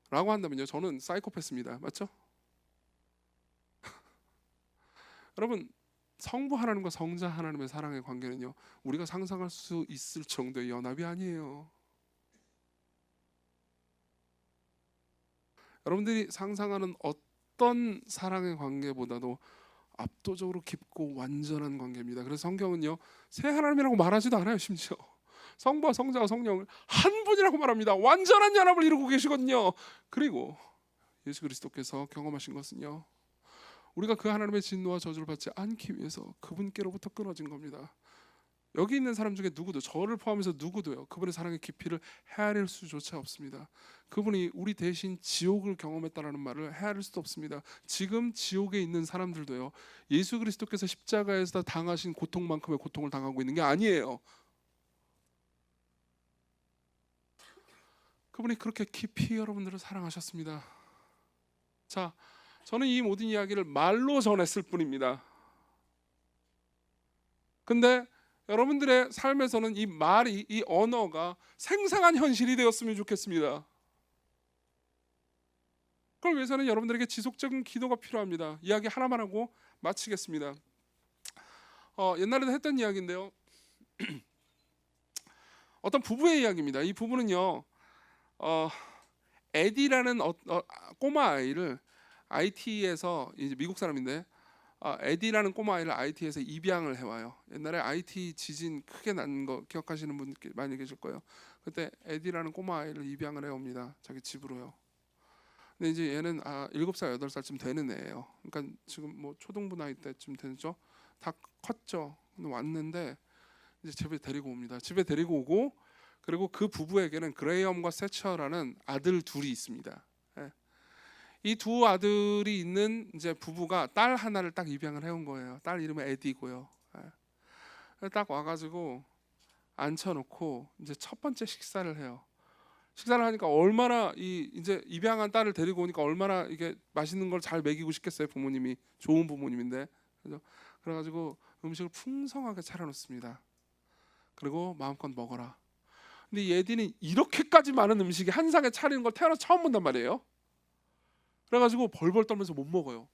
라고 한다면요, 저는 사이코패스입니다. 맞죠? 여러분, 성부 하나님과 성자 하나님의 사랑의 관계는요, 우리가 상상할 수 있을 정도의 연합이 아니에요. 여러분들이 상상하는 어떤 사랑의 관계보다도 압도적으로 깊고 완전한 관계입니다. 그래서 성경은요, 세 하나님이라고 말하지도 않아요. 심지어 성부와 성자와 성령을 한 분이라고 말합니다. 완전한 연합을 이루고 계시거든요. 그리고 예수 그리스도께서 경험하신 것은요, 우리가 그 하나님의 진노와 저주를 받지 않기 위해서 그분께로부터 끊어진 겁니다. 여기 있는 사람 중에 누구도, 저를 포함해서 누구도요, 그분의 사랑의 깊이를 헤아릴 수조차 없습니다. 그분이 우리 대신 지옥을 경험했다라는 말을 헤아릴 수도 없습니다. 지금 지옥에 있는 사람들도요, 예수 그리스도께서 십자가에서 당하신 고통만큼의 고통을 당하고 있는 게 아니에요. 그분이 그렇게 깊이 여러분들을 사랑하셨습니다. 자, 저는 이 모든 이야기를 말로 전했을 뿐입니다. 근데 여러분들의 삶에서는 이 말이, 이 언어가 생생한 현실이 되었으면 좋겠습니다. 그걸 위해서는 여러분들에게 지속적인 기도가 필요합니다. 이야기 하나만 하고 마치겠습니다. 옛날에도 했던 이야기인데요, 어떤 부부의 이야기입니다. 이 부부는요, 에디라는 꼬마 아이를 IT에서, 이제 미국 사람인데 에디라는 꼬마 아이를 IT에서 입양을 해와요. 옛날에 IT 지진 크게 난 거 기억하시는 분 많이 계실 거예요. 그때 에디라는 꼬마 아이를 입양을 해옵니다. 자기 집으로요. 근데 이제 얘는 7살, 8살쯤 되는 애예요. 그러니까 지금 뭐 초등부 나이 때쯤 되죠. 다 컸죠. 근데 왔는데 이제 집에 데리고 옵니다. 집에 데리고 오고, 그리고 그 부부에게는 그레이엄과 세처라는 아들 둘이 있습니다. 이 두 아들이 있는 이제 부부가 딸 하나를 딱 입양을 해온 거예요. 딸 이름은 에디고요. 딱 와가지고 앉혀놓고 이제 첫 번째 식사를 해요. 식사를 하니까 얼마나 이제 입양한 딸을 데리고 오니까 얼마나 이게 맛있는 걸 잘 먹이고 싶겠어요. 부모님이 좋은 부모님인데, 그래가지고 음식을 풍성하게 차려놓습니다. 그리고 마음껏 먹어라. 근데 이 에디는 이렇게까지 많은 음식이 한 상에 차리는 걸 태어나서 처음 본단 말이에요. 그래가지고 벌벌 떨면서 못 먹어요.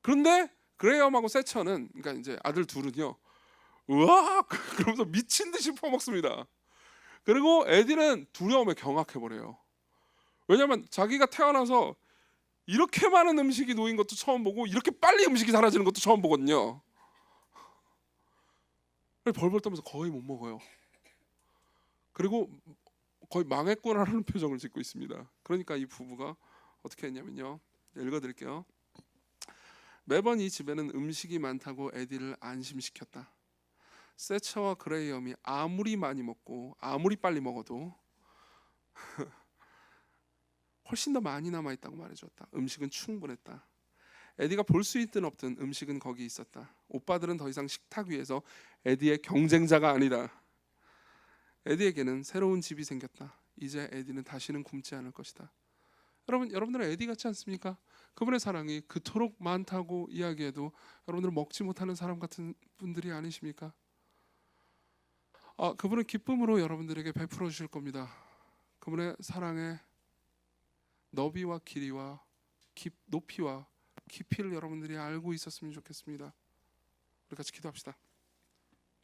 그런데 그레이엄하고 세처는, 그러니까 이제 아들 둘은요, 으악 그러면서 미친 듯이 퍼먹습니다. 그리고 에디는 두려움에 경악해버려요. 왜냐하면 자기가 태어나서 이렇게 많은 음식이 놓인 것도 처음 보고 이렇게 빨리 음식이 사라지는 것도 처음 보거든요. 벌벌 떨면서 거의 못 먹어요. 그리고 거의 망했구나라는 표정을 짓고 있습니다. 그러니까 이 부부가 어떻게 했냐면요, 읽어드릴게요. 매번 이 집에는 음식이 많다고 에디를 안심시켰다. 세처와 그레이엄이 아무리 많이 먹고 아무리 빨리 먹어도 훨씬 더 많이 남아있다고 말해줬다. 음식은 충분했다. 에디가 볼 수 있든 없든 음식은 거기 있었다. 오빠들은 더 이상 식탁 위에서 에디의 경쟁자가 아니다. 에디에게는 새로운 집이 생겼다. 이제 에디는 다시는 굶지 않을 것이다. 여러분들은 에디 같지 않습니까? 그분의 사랑이 그토록 많다고 이야기해도 여러분들은 먹지 못하는 사람 같은 분들이 아니십니까? 그분은 기쁨으로 여러분들에게 베풀어 주실 겁니다. 그분의 사랑의 너비와 길이와 높이와 깊이를 여러분들이 알고 있었으면 좋겠습니다. 우리 같이 기도합시다.